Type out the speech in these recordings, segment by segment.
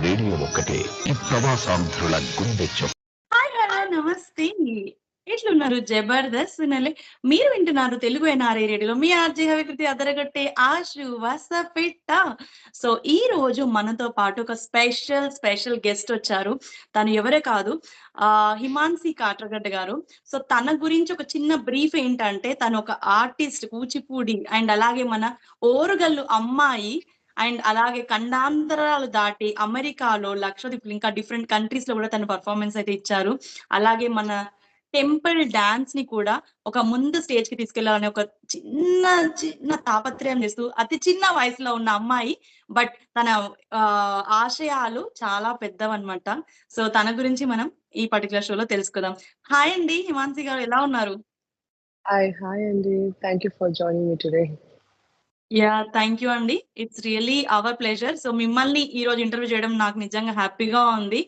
Radio ఒక్కటే ఈ ప్రవాసాంధ్రుల గుండె చొప్ప. హాయ్ హలో నమస్తే. ఎట్లున్నారు? జబర్దస్త్ వినాలి. మీరు వింటున్నారు తెలుగు ఎన్ఆర్ఐ రేడియోలో మీ ఆర్‌జే హవికృతి అదరగొట్టే ఆశు వసపిట్ట. సో, ఈ రోజు మనతో పాటు ఒక స్పెషల్ గెస్ట్ వచ్చారు. తను ఎవరో కాదు హిమాన్సి కాట్రగడ్డ గారు. సో, తన గురించి ఒక చిన్న బ్రీఫ్ ఏంటంటే తను ఒక ఆర్టిస్ట్ కూచిపూడి అండ్ అలాగే మన ఓరుగల్లు అమ్మాయి. అండ్ అలాగే ఖండాంతరాలు దాటి అమెరికాలో, లక్షద్వీప్‌లో ఇంకా డిఫరెంట్ కంట్రీస్‌లో గూడా తను పెర్ఫార్మన్స్ అయితే ఇచ్చారు. అలాగే మన టెంపుల్ డాన్స్‌ని కూడా ఒక ముందు స్టేజ్‌కి తీసుకెళ్లాలనే ఒక చిన్న, చిన్న తాపత్రయం చేస్తూ అతి చిన్న వయసులో ఉన్న అమ్మాయి. బట్ తన ఆశయాలు చాలా పెద్దవన్నమాట. సో, తన గురించి మనం ఈ పర్టిక్యులర్ షోలో తెలుసుకుందాం. హాయ్ అండి హిమాన్సి గారు ఎలా ఉన్నారు? Hi, Andy. Thank you for joining me today. Yeah! Thank you అండి. It's really our pleasure. So, మిమ్మల్ని ఈరోజు ఇంటర్వ్యూ చేయడం నాకు నిజంగా హ్యాపీగా ఉంది.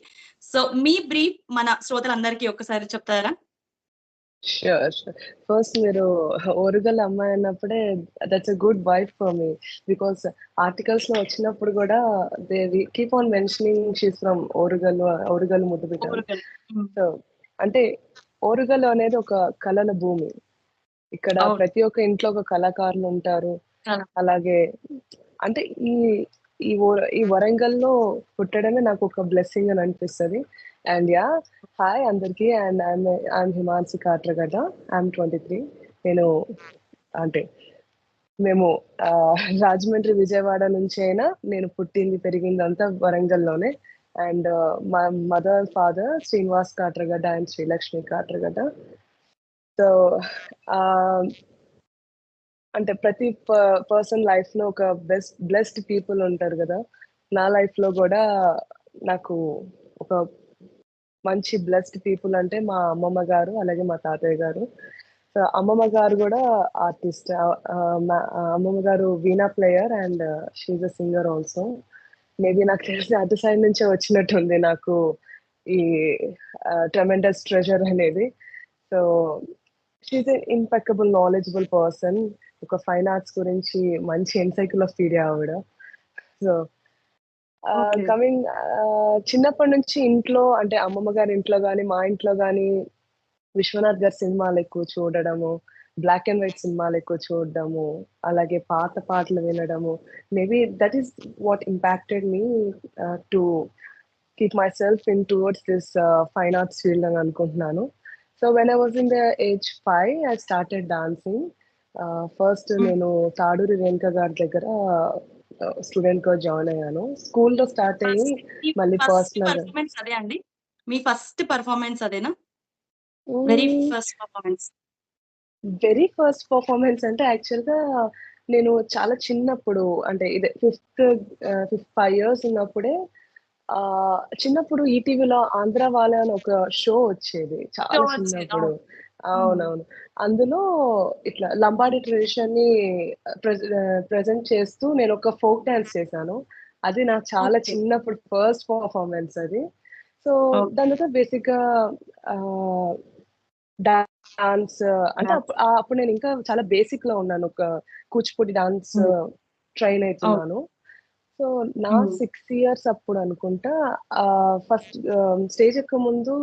సో, మీ బ్రీఫ్ మన శ్రోతలందరికీ ఒక్కసారి చెప్తారా? Sure. First, మీరు ఓరుగల్ అమ్మాయి అన్నప్పుడే that's a good vibe for me. Because ఆర్టికల్స్‌లో వచ్చినప్పుడు గూడా they keep on mentioning she's from Orugal ముద్దుబిడ్డ. ఓరుగల్. హ్మ్. సో, అంటే ఓరుగల్ అనేది ఒక కళల భూమి. ఇక్కడ అవును. ప్రతి ఒక్క ఇంట్లో ఒక కళాకారులు ఉంటారు. చాలా. అలాగే అంటే ఈ వరంగల్‌లో పుట్టడమే నాకు ఒక బ్లెస్సింగ్ అని అనిపిస్తది. అండ్ హాయ్ అందరికి. And I'm Himanshi Katragadda. I'm 23. నేను అంటే మేము రాజమండ్రి, విజయవాడ నుంచి అయినా నేను పుట్టింది, పెరిగిందంతా వరంగల్‌లోనే. అండ్ మా mother, father Srinivas Katragadda and Srilakshmi Katragadda. So, ఆహ్, అంటే ప్రతి పర్సన్ లైఫ్‌లో ఒక బ్లెస్డ్ పీపుల్ ఉంటారు గదా! నా లైఫ్‌లో గూడా నాకు ఒక మంచి బ్లెస్డ్ పీపుల్ అంటే మా అమ్మమ్మ గారు, అలాగే మా తాతయ్య గారు. సో, అమ్మమ్మ గారు గూడా ఆర్టిస్ట్. అమ్మమ్మ గారు veena player and she is a singer also. Maybe నాకు తెలిసి అటు సైడ్ నుంచే వచ్చినట్టుంది నాకు ఈ ట్రెమెండస్ ట్రెజర్ అనేది. So, she is a impeccable knowledgeable person. ఒక ఫైన్ ఆర్ట్స్ గురించి మంచి ఎన్‌సైక్లోపీడియా ఆవిడ. So, okay. కమింగ్ చిన్నప్పటి నుంచి ఇంట్లో అంటే అమ్మమ్మ గారి ఇంట్లో గాని, మా ఇంట్లో గాని విశ్వనాథ్ గారి సినిమాలెక్కువ చూడడము, బ్లాక్ అండ్ వైట్ సినిమాలెక్కువ చూడడము, అలాగే పాత పాటలు వినడము. Maybe that is what impacted me to keep myself in towards this fine arts field అని అనుకుంటున్నాను. So, when I was in the age 5 I started dancing. First hmm. నేను తాడూరి రేణుక గారి దగ్గర స్టూడెంట్‌గా జాయిన్ అయ్యాను. స్కూల్‌లో స్టార్ట్ అయ్యి మీ మళ్ళీ ఫస్ట్ పర్సనల్. పెర్ఫార్మన్స్ అదే అండి? మీ ఫస్ట్ పెర్ఫార్మన్స్ అదేనా? వెరీ హ్మ్. First performance. Very first performance అంటే యాక్చువల్‌గా నేను చాలా చిన్నప్పుడు అంటే ఇదే 5 ఇయర్స్ ఉన్నప్పుడే చిన్నప్పుడు ఈటీవీలో 'ఆంధ్ర వాళ్ళ' అని ఒక షో వచ్చేది. షో చాలా వచ్చేది. చిన్నప్పుడు. అవును. హ్మ్. అవునవును. అందులో ఇట్లా లంబాడి ట్రెడిషన్‌ని ప్రెజెంట్ చేస్తూ నేనొక ఫోక్ డాన్స్ చేశాను. అది నాకు చాలా ఓకే. చిన్నప్పుడు ఫస్ట్ పెర్ఫార్మన్స్ అది. So, okay. దాని తర్వాత బేసిక్‌గా ఆహ్, డాన్స్ అంటే డాన్స్. అప్పుడు నేనింకా చాలా బేసిక్‌లో ఉన్నాను. ఒక కూచిపూడి డాన్స్ హ్మ్. ట్రైన్ అవును. అయితున్నాను. సో, నా హ్మ్. 6 ఇయర్స్ అప్పుడనుకుంటా ఫస్ట్ స్టేజ్ ఎక్కక ముందు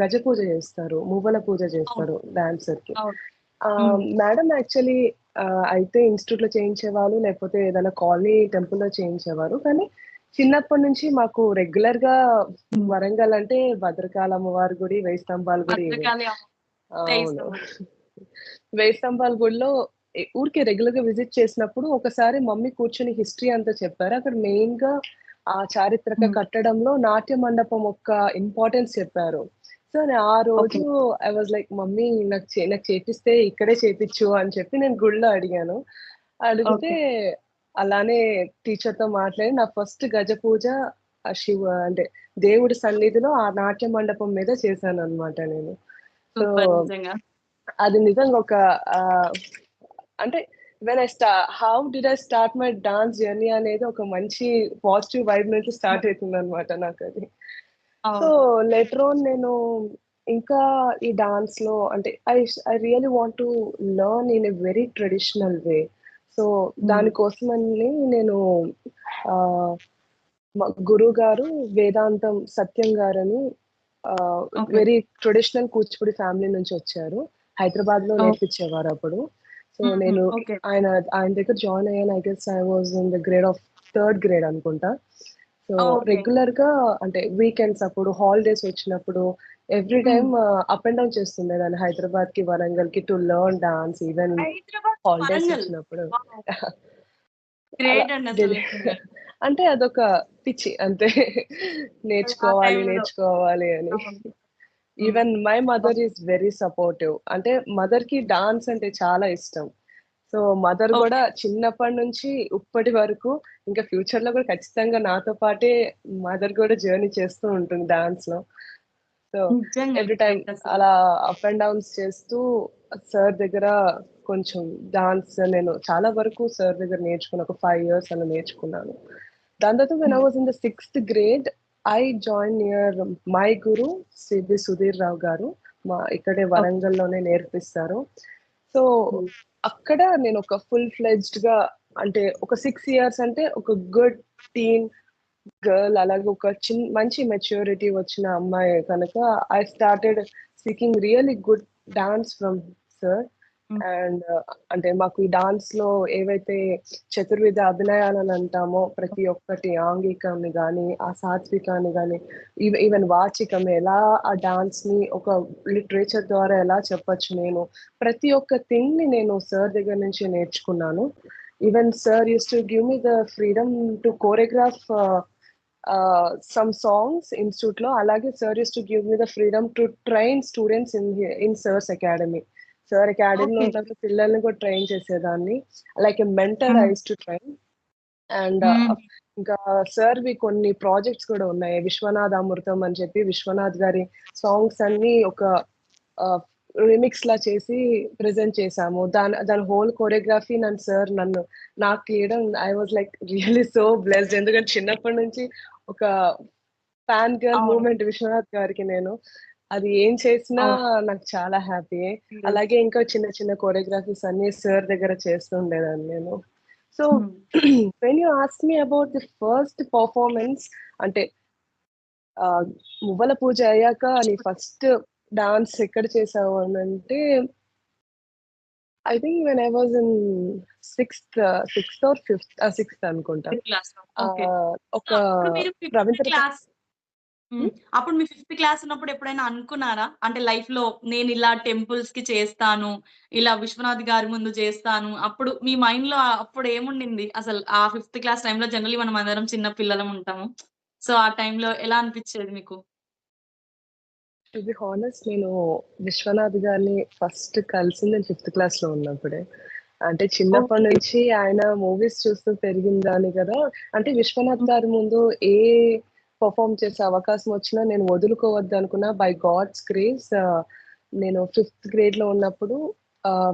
గజ పూజ చేస్తారు. మువ్వల పూజ అవును. చేస్తారు డాన్సర్‌కి. అవును. హ్మ్. మేడం యాక్చువల్లీ అయితే ఇన్‌స్టిట్యూట్‌లో చేయించేవాళ్ళు, లేకపోతే ఏదైనా కాలనీ టెంపుల్‌లో చేయించేవారు. కానీ చిన్నప్పటి నుంచి మాకు రెగ్యులర్‌గా హ్మ్. వరంగల్ అంటే భద్రకాళి అమ్మవారి గుడి, వేయి స్తంభాల గుడి ఇవే. భద్రకాళి అమ్మ అవును. వేయిస్తమ్మ. వేయి స్తంభాల గుడిలో ఊరికే రెగ్యులర్‌గా విజిట్ చేసినప్పుడు ఒకసారి మమ్మీ కూర్చొని హిస్టరీ అంతా చెప్పారు. అక్కడ మెయిన్‌గా ఆ చారిత్రక హ్మ్. కట్టడంలో నాట్య మండపం యొక్క ఇంపార్టెన్స్ చెప్పారు. సో, ఆ ఓకే. రోజు ఐ వాస్ లైక్ మమ్మీ నాకు చేపిస్తే ఇక్కడే చేపిచ్చు అని చెప్పి నేను గుడిలో అడిగాను. అడిగితే ఓకే. అలానే టీచర్‌తో మాట్లాడి నా ఫస్ట్ గజ పూజ అంటే దేవుడి సన్నిధిలో ఆ నాట్య మండపం మీద చేశాననమాట నేను. సో, సూపర్ నిజంగా. అది నిజంగా ఒక ఆహ్, అంటే వెన్ ఐ స్టా how did I start my dance journey అనేది ఒక మంచి పాజిటివ్ వైబ్ నుంచి హ్మ్. స్టార్ట్ అయితుందనమాట నాకది. సో, అవును. లేటర్ ఆన్ నేను ఇంకా ఈ డాన్స్‌లో అంటే I really want to learn in a very traditional way. So, హ్మ్. దానికోసమని నేను ఆహ్, మా గురువు గారు వేదాంతం సత్యం గారని okay. Very traditional Kuchipudi family నుంచి వచ్చారు. హైదరాబాద్‌లో నేర్పించేవారు అప్పుడు. సో, నేను ఓకే. ఆయన ఆయన దగ్గర జాయిన్ అయ్యాను. I guess I was in the grade of third grade అనుకుంటా. So, okay. రెగ్యులర్‌గా అంటే వీకెండ్స్ అప్పుడు, హాలిడేస్ వచ్చినప్పుడు every time up and down చేస్తుండేదాన్ని హైదరాబాద్‌కి, వరంగల్‌కి to learn dance even Hyderabad to holidays Warangal. వచ్చినప్పుడు. వావ్! అలా గ్రేట్ అండి అసలు డెలి నిజంగా. అంటే అదొక పిచ్చి అంతే. ఆ నేర్చుకోవాలి, టైంలో. నేర్చుకోవాలి అని. అవును. హ్మ్. Even my mother is very supportive. అంటే మదర్‌కి డాన్స్ అంటే చాలా ఇష్టం. సో, మదర్ గూడా ఓకే. చిన్నప్పటి నుంచి ఇప్పటి వరకు ఇంకా ఫ్యూచర్‌లో గూడా ఖచ్చితంగా నాతో పాటే మదర్ గూడా జర్నీ చేస్తూ ఉంటుంది డాన్స్‌లో. సో, నిజంగా ఎవ్రీ టైమ్ గ్రేట్ అసలు. అలా అప్ అండ్ డౌన్స్ చేస్తూ సార్ దగ్గర కొంచెం డాన్స్ నేను చాలా వరకు సార్ దగ్గర నేర్చుకున్నా. ఒక 5 ఇయర్స్ అలా నేర్చుకున్నాను. దాని తర్వాత when I hmm. Was in the 6థ్ grade I join near my guru Shri Sudheer Rao garu. ఇక్కడే ఓకే. వరంగల్‌లోనే నేర్పిస్తారు. సో, హ్మ్. అక్కడ నేను ఒక ఫుల్ ఫ్లెడ్జ్డ్‌గా అంటే ఒక 6 ఇయర్స్ అంటే ఒక గుడ్ టీన్ గర్ల్ అలాగే ఒక మంచి మెచ్యూరిటీ వచ్చిన అమ్మాయి కనుక I started seeking really good dance from sir. హ్మ్. అండ్ అంటే మాకు ఈ డాన్స్‌లో ఏవైతే చతుర్విధ అభినయాలని అంటామో ప్రతి ఒక్కటి ఆంగికాన్ని గాని, ఆ సాత్వికాన్ని గాని, ఈవెన్ వాచికం ఎలా ఆ డాన్స్‌ని ఒక లిటరేచర్ ద్వారా ఎలా చెప్పొచ్చు నేను. ప్రతి ఒక్క థింగ్‌ని నేను సార్ దగ్గర నుంచి నేర్చుకున్నాను. Even sir used to give me the freedom to choreograph some songs ఇన్‌స్టిట్యూట్‌లో. అలాగే sir used to give me the freedom to train students in sir's academy. Sir అకాడమీలో ఓకే. ఉన్నప్పుడు పిల్లల్ని కూడా ట్రైన్ చేసేదాన్ని. Like a mentor I hmm. Used to train. And hmm. ఇంకా సార్‌వి కొన్ని projects కూడా ఉన్నాయి. 'విశ్వనాథ అమృతం' అని చెప్పి విశ్వనాథ్ గారి సాంగ్స్ అన్నీ ఒక ఆహ్, రీమిక్స్‌లా చేసి ప్రెజెంట్ చేశాము. దాని హోల్ కొరియోగ్రఫీ నాకు తీయడం I was like really so blessed. ఎందుకంటే చిన్నప్పటి నుంచి ఒక ఫ్యాన్ గర్ల్ అవును. మూవ్‌మెంట్ విశ్వనాథ్ గారికి నేను. అది ఏం చేసినా అవును. నాకు చాలా హ్యాపీయే. హ్మ్. అలాగే ఇంకా చిన్న చిన్న కొరియోగ్రఫీస్ అన్నీ సార్ దగ్గర చేస్తూ ఉండేదాన్ని నేను. సో హ్మ్. When you ask me about the first performance అంటే ఆహ్, మువ్వల పూజ అయ్యాక నీ ఫస్ట్ డాన్స్ ఎక్కడ చేసావు అనంటే I think when I was in sixth or sixth అనుకుంటా. ఫిఫ్త్ క్లాస్‌లో. ఓకే. ఒక సో, అప్పుడు మీరు ఫిఫ్త్ రవీంద్ర క్లాస్ హ్మ్. హ్మ్. అప్పుడు మీ ఫిఫ్త్ క్లాస్ ఉన్నప్పుడు ఎప్పుడైనా అనుకున్నారా? అంటే లైఫ్‌లో నేనిలా టెంపుల్స్‌కి చేస్తాను. ఇలా విశ్వనాథ్ గారి ముందు చేస్తాను. అప్పుడు మీ మైండ్‌లో అప్పుడు ఏముండింది? అసలు ఆ ఫిఫ్త్ క్లాస్ టైమ్‌లో జనరల్లీ మనం అందరం చిన్న పిల్లలం ఉంటాము. సో, ఆ టైమ్‌లో ఎలా అనిపిచ్చేది మీకు? టు బి హానెస్ట్ నేను విశ్వనాథ్ గారిని ఫస్ట్ కలిసింది నేను ఫిఫ్త్ క్లాస్‌లో ఉన్నప్పుడే. అంటే చిన్నప్పటి ఓకే. నుంచి ఆయన మూవీస్ చూస్తూ పెరిగిందాన్ని కదా! అంటే విశ్వనాథ్ హ్మ్. గారి ముందు ఏ పెర్ఫార్మ్ చేసే అవకాశం వచ్చినా నేను వదులుకోవద్దనుకున్న బై గాడ్స్ గ్రేస్ నేను ఫిఫ్త్ గ్రేడ్‌లో ఉన్నప్పుడు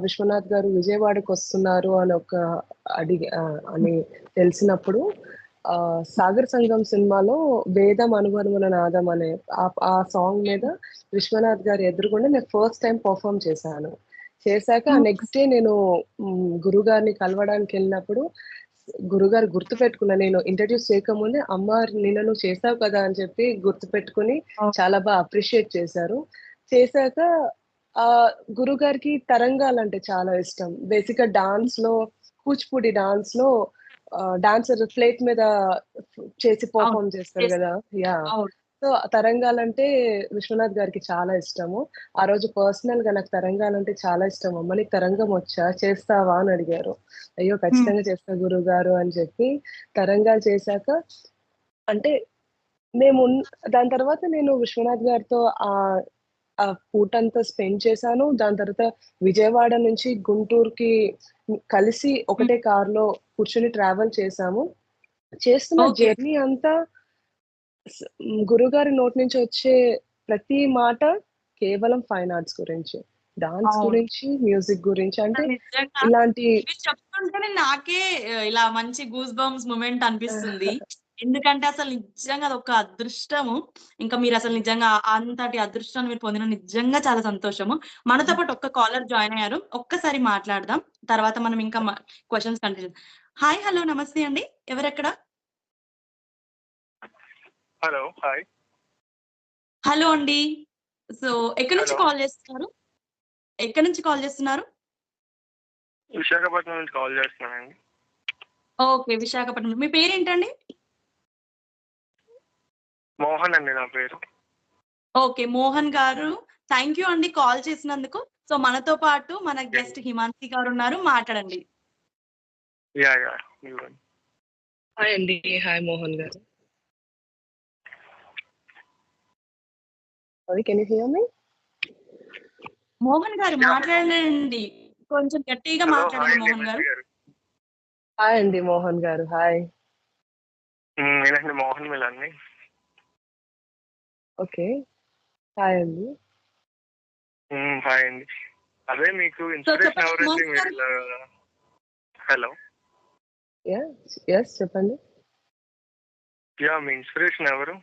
విశ్వనాథ్ గారు విజయవాడకొస్తున్నారు అని అని తెలిసినప్పుడు 'సాగర్ సంగం' సినిమాలో 'వేదం అనువనువున నాదం' అనే ఆ సాంగ్ మీద హ్మ్. విశ్వనాథ్ గారి ఎదురుగుండా నేను ఫస్ట్ టైమ్ పెర్ఫార్మ్ చేశాను. చేశాక ఆ హ్మ్. నెక్స్ట్ డే నేను గురుగారిని కలవడానికెళ్ళినప్పుడు గురుగారు గుర్తుపెట్టుకున్న నేను ఇంట్రొడ్యూస్ చేయకముందే, "అమ్మ నిన్న నువ్వు చేసావు కదా!" అని చెప్పి గుర్తుపెట్టుకొని ఓహ్! చాలా అప్రిషియేట్ చేశారు. చేశాక గురుగారికి తరంగాలంటే చాలా ఇష్టం. బేసిక్‌గా డాన్స్‌లో కూచిపూడి డాన్స్‌లో డాన్సర్ ప్లేట్ మీద చేసి అవును. పెర్ఫార్మ్ చేస్తారు చేస్ గదా! యాహ్! అవును. సో, తరంగాలంటే విశ్వనాథ్ గారికి చాలా ఇష్టము. ఆ రోజు పర్సనల్‌గా నాకు తరంగాలంటే చాలా ఇష్టం. "అమ్మ నీకు తరంగం వచ్చా? చేస్తావా?" అని అడిగారు. "అయ్యో! హ్మ్. ఖచ్చితంగా చేస్తా గురువుగారు" అని చెప్పి తరంగాలు చేశాక అంటే మేమున్ దాని తర్వాత నేను విశ్వనాథ్ గారితో ఆ పూటంతా స్పెండ్ చేశాను. దాని తర్వాత విజయవాడ నుంచి గుంటూరుకి కలిసి హ్మ్. ఒకటే కార్‌లో కూర్చొని ట్రావెల్ చేశాము. చేస్తున్న ఓకే. జర్నీ అంతా గురువుగారి నోటి నుంచి వచ్చే ప్రతి మాట కేవలం ఫైన్ ఆర్ట్స్ గురించి. డాన్స్ అవును. గురించి, మ్యూజిక్ గురించి. అంటే నిజంగా ఇలాంటి మీరు చెప్తుంటేనే నాకే ఇలా మంచి గూస్ బంప్స్ మొమెంట్ అనిపిస్తుంది. ఎందుకంటే అసలు నిజంగా అదొక అదృష్టము. ఇంకా మీరసలు నిజంగా అంతటి అదృష్టాన్ని మీరు పొందిన నిజంగా చాలా సంతోషము. మనతో పాటు ఒక్క కాలర్ జాయిన్ అయ్యారు. ఒక్కసారి మాట్లాడదాం. తర్వాత మనం ఇంకా questions continue hi, hello, namaste అండి. ఎవరెక్కడ? Hello hi. హలో అండి. సో ఎక్కడి నుంచి హలో. కాల్ చేస్తున్నారు? ఎక్కడి నుంచి కాల్ చేస్తున్నారు? విశాఖపట్నం నుంచి కాల్ చేస్తున్నానండి. ఓకే. విశాఖపట్నం. మీ పేరేంటండి? మోహన్ అండి నా పేరు. ఓకే. మోహన్ గారు థ్యాంక్ యూ అండి కాల్ చేసినందుకు. సో మనతో పాటు మన గెస్ట్ హిమాన్సి గారు ఉన్నారు. మాట్లాడండి. యా. హాయ్ అండి. హాయ్ మోహన్ గారు. సారీ, కెన్ యూ హియర్ మీ? మోహన్ గారు మాట్లాడండి. కొంచెం గట్టిగా హలో హాయ్ మాట్లాడండి అండి మోహన్ గారు. గారు. హాయ్ అండి మోహన్ గారు. హాయ్. నేనండి మోహన్ మిలాన్ని. ఓకే. హాయ్ అండి. హాయ్ అండి. అదే మీకు సో ఇన్స్పిరేషన్ చెప్పండి ఎవరండి మోహన్ మీరు గారు. ఇలా? హలో. ఎస్ చెప్పండి. యా, మీ ఇన్స్పిరేషన్ ఎవరు?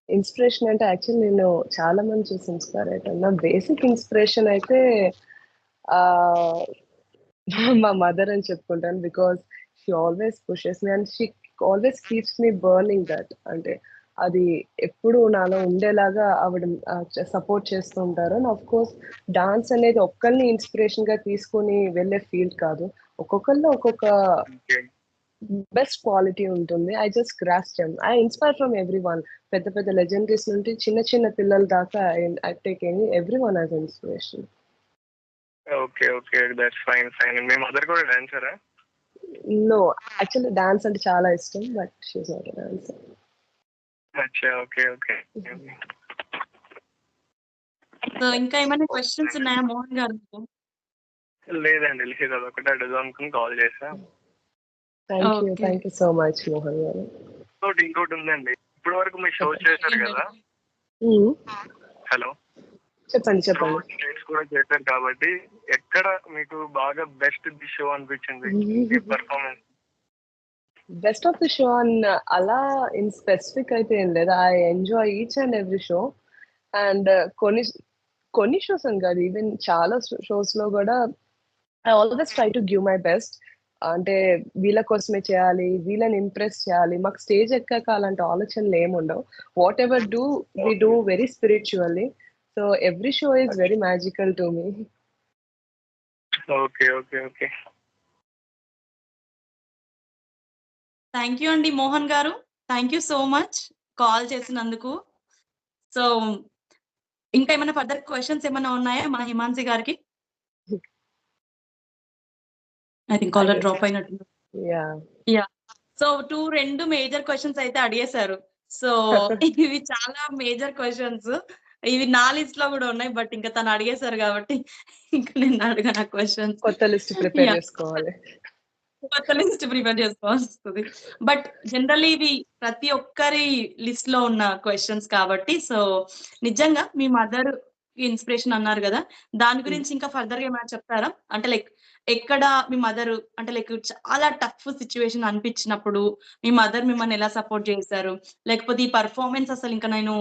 ఇన్స్పిరేషన్ అంటే యాక్చువల్లీ నేను చాలా మంది చూసి ఇన్స్పైర్ అవుతాను. నా బేసిక్ ఇన్స్పిరేషన్ అయితే మా మదర్ అని చెప్పుకుంటాను. Because she always pushes me and she always keeps me burning that. అంటే అది ఎప్పుడు నాలో ఉండేలాగా ఆవిడ సపోర్ట్ చేస్తూ ఉంటారు. అండ్ ఆఫ్ కోర్స్ డాన్స్ అనేది ఒక్కరిని ఇన్స్పిరేషన్ గా తీసుకొని వెళ్ళే ఫీల్డ్ కాదు. ఒక్కొక్కరిలో ఒక్కొక్క బెస్ట్ క్వాలిటీ ఉంటుంది. I just grasp them. I inspire from every one. పెద్ద పెద్ద లెజెండరీస్ నుండి చిన్న చిన్న పిల్లల దాకా I take every one as inspiration. Okay okay, that's fine. మీ మదర్ కూడా డాన్సరా? నో, యాక్చువల్లీ డాన్స్ అంటే చాలా ఇష్టం, but she is not a dancer. అచ్చా, ఓకే. సో ఇంకా ఏమైనా క్వశ్చన్స్ ఉన్నాయా మోహన్ గారు? లేదండి, లేదు, అదొకటి అడుగుదాం అనుకుని కాల్ చేసా. Thank you so much Mohan గారు. ఇంకోటి ఉందండి. ఇప్పటి వరకు మీరు షో చేశారు కదా. హలో. చెప్పండి. స్టేట్స్ కూడా చేశారు కాబట్టి ఎక్కడ మీకు బాగా బెస్ట్ ది షో అనిపించింది performance? Best of the show అన్న అలా ఇన్ స్పెసిఫిక్ అయితే ఏం లేదు. I enjoy each and every show. And కొన్ని షోస్ అని కాదు, ఈవెన్ చాలా షోస్ లో కూడా I always try to give my best. అంటే వీళ్ళ కోసమే చేయాలి, వీళ్ళని ఇంప్రెస్ చేయాలి, మాకు స్టేజ్ ఎక్కాక అలాంటి ఆలోచనలు ఏముండవు. What ever do we do very spiritually. So every show is very magical to me. Okay. Thank you అండి మోహన్ గారు. Thank you so much call చేసినందుకు. సో ఇంకా ఏమైనా ఫర్దర్ క్వశ్చన్స్ ఏమైనా ఉన్నాయా మన హిమాన్సి గారికి? ఐ థింక్ కాలర్ డ్రాప్ అయినట్టు. యా. సో రెండు మేజర్ క్వశ్చన్స్ అయితే అడిగేశారు. సో ఇవి చాలా మేజర్ క్వశ్చన్స్. ఇవి నా లిస్ట్ లో కూడా ఉన్నాయి, బట్ ఇంకా తను అడిగేశారు కాబట్టి ఇంకా నేను అడగను క్వశ్చన్స్. కొత్త లిస్ట్ ప్రిపేర్ చేసుకోవాలి. కొత్త లిస్ట్ ప్రిపేర్ చేసుకోవాల్సి వస్తుంది. బట్ జనరల్లీ ఇవి ప్రతి ఒక్కరి లిస్ట్ లో ఉన్న క్వశ్చన్స్ కాబట్టి. సో నిజంగా మీ మదర్ ఇన్స్పిరేషన్ అన్నారు కదా, దాని గురించి ఇంకా ఫర్దర్ గా ఏమైనా చెప్తారా? అంటే లైక్ ఎక్కడ మీ మదర్ అంటే లైక్ చాలా టఫ్ సిచ్యువేషన్ అనిపించినప్పుడు మీ మదర్ మిమ్మల్ని ఎలా సపోర్ట్ చేశారు? లేకపోతే ఈ పర్ఫార్మెన్స్ అసలు ఇంకా నేను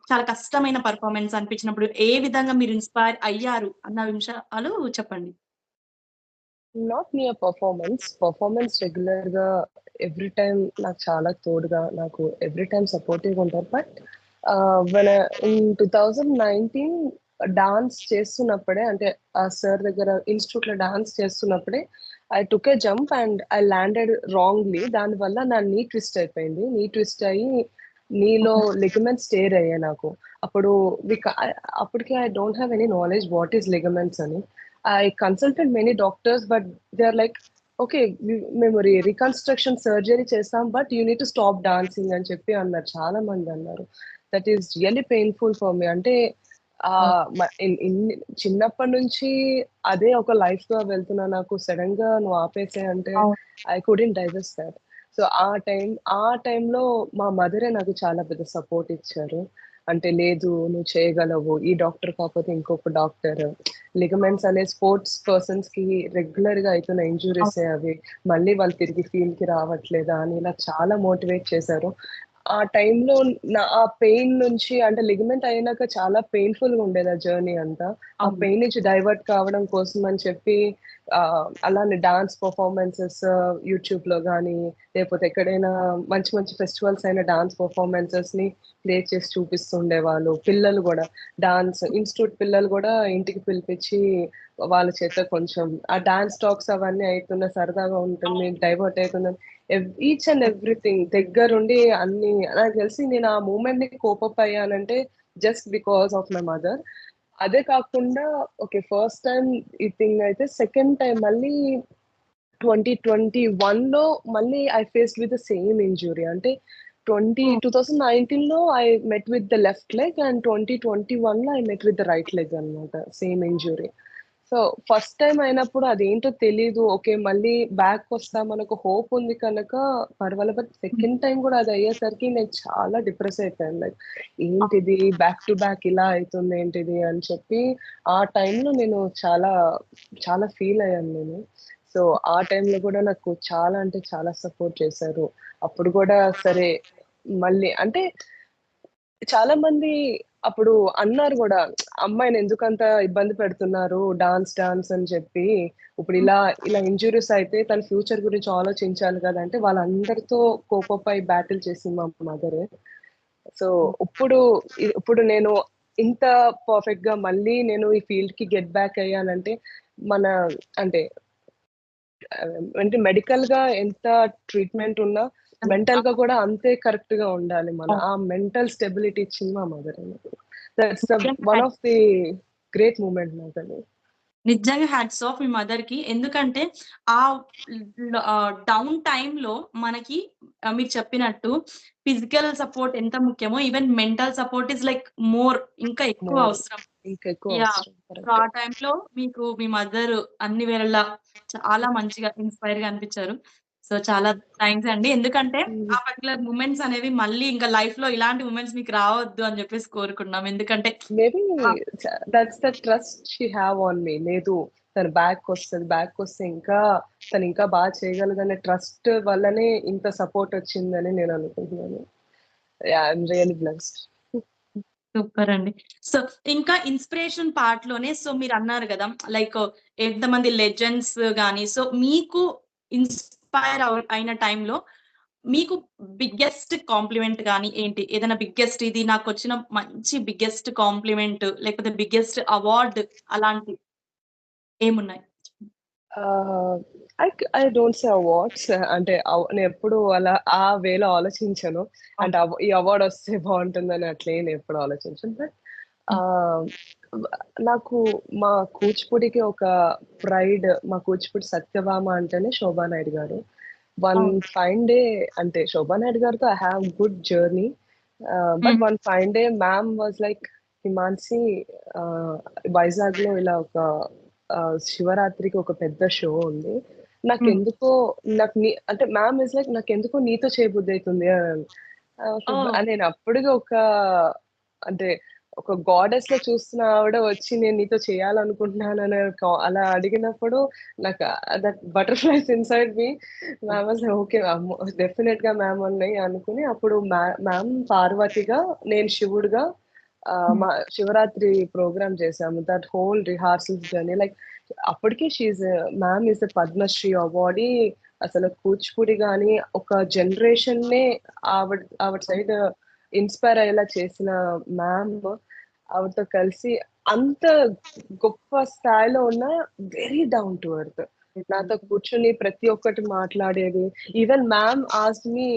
చాలా కష్టమైన పర్ఫార్మెన్స్ అనిపించినప్పుడు ఏ విధంగా మీరు ఇన్స్పైర్ అయ్యారు అన్న విషయాలు చెప్పండి. నాట్ నియర్ పర్ఫార్మెన్స్ రెగ్యులర్ గా ఎవ్రీ టైమ్ నాకు చాలా తోడుగా, నాకు ఎవ్రీ టైమ్ సపోర్టివ్ ఉంటారు. బట్ ఇన్ 2019 డాన్స్ చేస్తున్నప్పుడే, అంటే ఆ సార్ దగ్గర ఇన్స్టిట్యూట్ లో డాన్స్ చేస్తున్నప్పుడే I took a jump and I landed wrongly. దానివల్ల నా నీ ట్విస్ట్ అయిపోయింది. నీ ట్విస్ట్ అయ్యి నీలో లిగమెంట్స్ టేర్ అయ్యాయి నాకు. అప్పటికి I don't have any knowledge what is ligaments అని. I consulted many doctors, but they're like, okay, మేము రికన్స్ట్రక్షన్ సర్జరీ చేస్తాం, but you need to stop dancing అని చెప్పి అన్నారు. చాలా మంది అన్నారు. That is really painful for me. అంటే చిన్నప్పటి నుంచి అదే ఒక లైఫ్ గా వెళ్తున్నా, నాకు సడన్ గా నువ్వు ఆపేసే అంటే I couldn't digest that. So ఆ టైంలో మా మదరే నాకు చాలా పెద్ద సపోర్ట్ ఇచ్చారు. అంటే లేదు, నువ్వు చేయగలవు, ఈ డాక్టర్ కాకపోతే ఇంకొక డాక్టర్, లిగమెంట్స్ అనే స్పోర్ట్స్ పర్సన్స్ కి రెగ్యులర్ గా అవుతున్న ఇంజురీస్ అవి మళ్ళీ వాళ్ళు తిరిగి ఫీల్డ్ కి రావట్లేదా అని ఇలా చాలా మోటివేట్ చేశారు. ఆ టైంలో ఆ పెయిన్ నుంచి అంటే లిగమెంట్ అయినాక చాలా పెయిన్ఫుల్ గా ఉండేది ఆ జర్నీ అంతా. ఆ అవును. పెయిన్ నుంచి డైవర్ట్ కావడం కోసం అని చెప్పి అలానే డాన్స్ పర్ఫార్మెన్సెస్ యూట్యూబ్ లో కానీ లేకపోతే ఎక్కడైనా మంచి మంచి ఫెస్టివల్స్ అయిన డాన్స్ పర్ఫార్మెన్సెస్ ని ప్లే చేసి చూపిస్తుండేవాళ్ళు. పిల్లలు కూడా డాన్స్ ఇన్స్టిట్యూట్ పిల్లలు కూడా ఇంటికి పిలిపించి వాళ్ళ చేత కొంచెం ఆ డాన్స్ టాక్స్ అవన్నీ అవుతున్న సరదాగా ఉంటుంది, డైవర్ట్ అవుతుంది. ఈచ్ అండ్ ఎవ్రీథింగ్ దగ్గరుండి అన్ని నాకు తెలిసి నేను ఆ మూమెంట్ ని కోపప్ అయ్యానంటే just because of my mother. అదే కాకుండా ఓకే ఫస్ట్ టైం ఈ థింగ్ అయితే సెకండ్ టైం మళ్ళీ 2021 లో మళ్ళీ I faced with the same injury. అంటే 2019 లో I met with the left leg and 2021 లో I met with the right leg అన్నమాట, same injury. So first time అయినప్పుడు అదేంటో తెలీదు. ఓకే మళ్ళీ బ్యాక్ వస్తాం మనకు హోప్ ఉంది కనుక పర్వాలేదు. బట్ సెకండ్ టైం కూడా అది అయ్యేసరికి నేను చాలా డిప్రెస్ అయిపోయాను. లైక్ ఏంటిది బ్యాక్ టు బ్యాక్ ఇలా అవుతుంది ఏంటిది అని చెప్పి ఆ టైంలో నేను చాలా చాలా ఫీల్ అయ్యాను నేను. సో ఆ టైంలో కూడా నాకు చాలా అంటే చాలా సపోర్ట్ చేశారు. అప్పుడు కూడా సరే మళ్ళీ అంటే చాలా మంది అప్పుడు అన్నారు కూడా, అమ్మాయిని ఎందుకంత ఇబ్బంది పెడుతున్నారు డాన్స్ డాన్స్ అని చెప్పి, ఇప్పుడు ఇలా ఇలా ఇంజురీస్ అయితే తన ఫ్యూచర్ గురించి ఆలోచించాలి కదా అంటే వాళ్ళందరితో కోపప్ అయి బ్యాటిల్ చేసింది మా మదర్. సో ఇప్పుడు ఇప్పుడు నేను ఇంత పర్ఫెక్ట్ గా మళ్ళీ నేను ఈ ఫీల్డ్ కి గెట్ బ్యాక్ అయ్యానంటే మన అంటే అంటే మెడికల్ గా ఎంత ట్రీట్మెంట్ ఉన్నా మెంటల్ గా కూడా అంతే కరెక్ట్ గా ఉండాలి. ఆ మెంటల్ స్టెబిలిటీ ఇచ్చింది మా mother. That's one of the great moment నాకు. నిజంగా హ్యాట్స్ ఆఫ్ మీ మదర్ కి. ఎందుకంటే ఆ డౌన్ టైమ్ లో మనకి మీరు చెప్పినట్టు ఫిజికల్ సపోర్ట్ ఎంత ముఖ్యమో even mental support is like more, ఇంకా ఎక్కువ అవసరం. ఇంకా ఎక్కువ యా అవసరం. సో ఆ టైంలో మీకు మీ మదర్ అన్ని వేళలా చాలా మంచిగా ఇన్స్పైర్ గా అనిపించారు. సో చాలా థ్యాంక్స్ అండి. ఎందుకంటే ఆ పర్టికులర్ మూమెంట్స్ అనేవి మళ్ళీ ఇంకా లైఫ్ లో ఇలాంటి మూమెంట్స్ మీకు రావద్దు అని చెప్పేసి కోరుకున్నాం. ఎందుకంటే maybe that's the trust she have on me. లేదు తను బ్యాక్ వస్తుంది, బ్యాక్ వస్తే ఇంకా తను ఇంకా బాగా చేయగలదనే ట్రస్ట్ వల్లనే ఇంత సపోర్ట్ వచ్చిందని నేను అనుకుంటున్నాను. I'm really blessed. సూపర్ అండి. సో ఇంకా ఇన్స్పిరేషన్ పార్ట్ లోనే సో మీరు అన్నారు కదా లైక్ ఎంతమంది లెజెండ్స్ గాని, సో మీకు ఇన్స్పైర్ అయిన టైంలో మీకు బిగ్గెస్ట్ కాంప్లిమెంట్ గాని ఏంటి? ఏదైనా బిగ్గెస్ట్ ఇది నాకు వచ్చిన మంచి బిగ్గెస్ట్ కాంప్లిమెంట్ లేకపోతే బిగ్గెస్ట్ అవార్డ్ అలాంటి ఏమున్నాయి? I don't say awards. అంటే నేను ఎప్పుడు అలా ఆ వేలో ఆలోచించను. అంటే ఈ అవార్డ్ వస్తే బాగుంటుందని అట్లే నేను ఎప్పుడు ఆలోచించను. బట్ నాకు మా కూచిపూడికి ఒక ప్రైడ్. మా కూచిపూడి సత్యభామ అంటేనే శోభా నాయుడు గారు. వన్ ఫైన్ డే అంటే శోభా నాయుడు గారితో I have good journey. But one fine day ma'am was like, Himanshi Vizag లో ఇలా ఒక శివరాత్రికి ఒక పెద్ద షో ఉంది, నాకెందుకో నాకు నీ అంటే మ్యామ్ ఇస్ లైక్ నాకెందుకో నీతో చేయబుద్ధి అవుతుంది అని. నేను అప్పటికి ఒక అంటే ఒక గాడెస్ లో చూస్తున్న ఆవిడ వచ్చి నేను నీతో చేయాలనుకుంటున్నానని అలా అడిగినప్పుడు నాకు that butterflies inside me. Ma'am was okay definite గా మ్యామ్ ఉన్నాయి అనుకుని అప్పుడు మ్యామ్ పార్వతిగా నేను శివుడుగా మా శివరాత్రి ప్రోగ్రామ్ చేసాము. That whole rehearsals journey like అప్పటికి she ma'am is Padmashri awardee. అసలు కూచిపూడి గాని ఒక జనరేషన్ నే ఆవిడ సైడ్ ఇన్స్పైర్ అయ్యేలా చేసిన మ్యామ్. ఆవిడతో కలిసి అంత గొప్ప స్థాయిలో ఉన్న వెరీ డౌన్ టు ఎర్త్. నాతో కూర్చుని ప్రతి ఒక్కటి మాట్లాడేది. Even ma'am asked me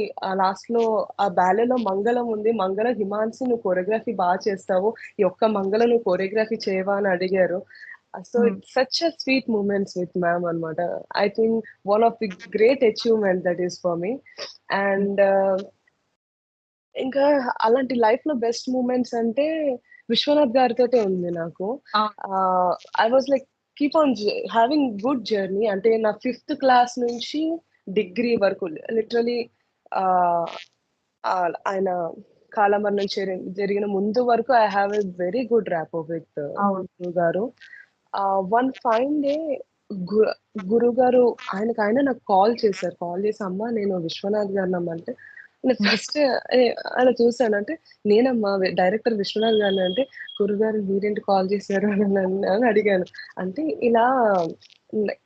last లో ఆ బ్యాలేలో మంగళం ఉంది, మంగళం హిమాన్సి నువ్వు కొరియోగ్రఫీ బాగా చేస్తావు, ఈ ఒక్క మంగళం నువ్వు కొరియోగ్రఫీ చేయవా అని అడిగారు. So it's such a sweet moments with ma'am అనమాట. I think one of the great achievement that is for me. And ఇంకా అలాంటి లైఫ్ లో బెస్ట్ మూమెంట్స్ అంటే విశ్వనాథ్ గారితోటే ఉంది నాకు. I was like keep on having good journey. అంటే నా 5th class నుంచి డిగ్రీ వరకు లిటరలీ ఆయన కాలమరణం జరిగిన ముందు వరకు I have a very good rapport with గురువు గారు. వన్ ఫైన్ డే గురువు గారు ఆయన నాకు కాల్ చేశారు. కాల్ చేసి అమ్మా నేను విశ్వనాథ్ గారిని అంటే నేను ఫస్ట్ అలా చూసాను. అంటే నేనమ్మా డైరెక్టర్ విశ్వనాథ్ గారిని. అంటే గురుగారు మీరేంటి కాల్ చేశారు అని అడిగాను. అంటే ఇలా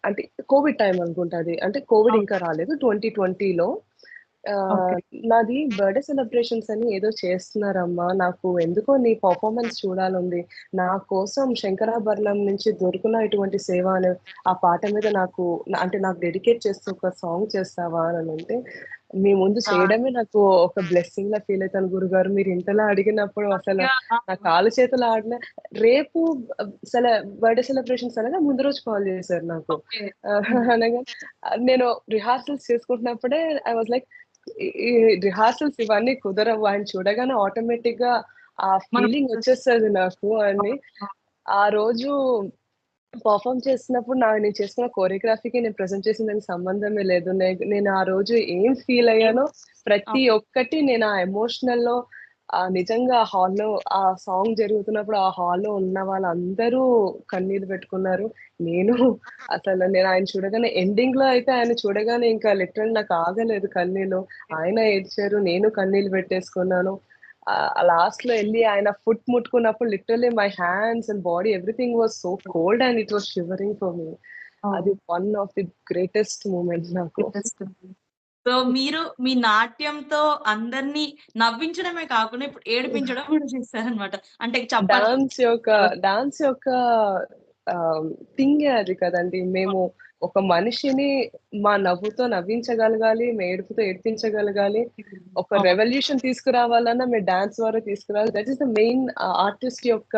అంటే కోవిడ్ టైం అనుకుంటా అది. అంటే కోవిడ్ ఇంకా రాలేదు 2020లో. ఓకే. నాది బర్త్‌డే సెలబ్రేషన్స్ అని ఏదో చేస్తున్నారమ్మా. నాకు ఎందుకో నీ పర్ఫార్మెన్స్ చూడాలుంది. నా కోసం 'శంకరాభరణం' నుంచి 'దొరుకున ఇటువంటి సేవ' అనే ఆ పాట మీద అంటే నాకు డెడికేట్ చేస్తూ ఒక సాంగ్ చేస్తావా అనంటే, మీ ముందు ఆ! చేయడమే నాకు ఒక బ్లెస్సింగ్‌లా ఫీల్ అయితాను గురుగారు. మీరు ఇంతలా అడిగినప్పుడు అసలు అయ్యో! నా కాళ్ళు చేతులు ఆడిన రేపు సెల బర్త్‌డే సెలబ్రేషన్స్ అనగా ముందు రోజు కాల్ చేశారు నాకు. ఓకే. హ్మ్. అనగా నేను రిహార్సల్స్ చేసుకుంటున్నప్పుడే ఐ వాస్ లైక్ ఈ ఈ రిహార్సల్స్ ఇవన్నీ కుదరవు. ఆయన చూడగానే ఆటోమేటిక్‌గా ఆ మనం ఫీలింగ్ వచ్చేస్తది నాకు అని. అవును. ఆ రోజు పెర్ఫార్మ్ చేస్తున్నప్పుడు నేను చేసుకున్న కోరియోగ్రఫీకి, నేను ప్రెజెంట్ చేసిన దానికి సంబంధమే లేదు. నేను ఆ రోజు ఏం ఫీల్ అయ్యానో ప్రతి అవును. ఒక్కటి నేను ఆ ఎమోషనల్‌లో నిజంగా హాల్‌లో ఆ సాంగ్ జరుగుతున్నప్పుడు ఆ హాల్‌లో ఉన్న వాళ్ళందరూ కన్నీళ్ళు పెట్టుకున్నారు. నేను నేను ఆయన చూడగానే ఎండింగ్‌లో అయితే ఆయన చూడగానే ఇంకా లిటరల్లీ నాకు ఆగలేదు కన్నీళ్ళు. ఆయన ఏడ్చారు. నేను కన్నీళ్ళు పెట్టేసుకున్నాను. లాస్ట్‌లో ఎళ్లి ఆయన ఫుట్ ముట్టుకున్నప్పుడు literally my hands and body everything was so cold and it was shivering for me. అది అవును. One of the greatest moments నాకు. తెలుస్తుంది. సో, మీరు మీ నాట్యంతో అందరిని నవ్వించడమే కాకుండా ఇప్పుడు ఏడిపించడం కూడా చేశారనమాట. అంటే చప్పట్లు డాన్స్ యొక్క డాన్స్ యొక్క థింగే అది కదండీ. మేము ఒక మనిషిని మా నవ్వుతో నవ్వించగలగాలి, మా ఏడుపుతో ఏడిపించగలగాలి. ఒక అవును. రెవల్యూషన్ తీసుకురావాలన్నా మేము డాన్స్ ద్వారా తీసుకురావాలి. That is the main artist యొక్క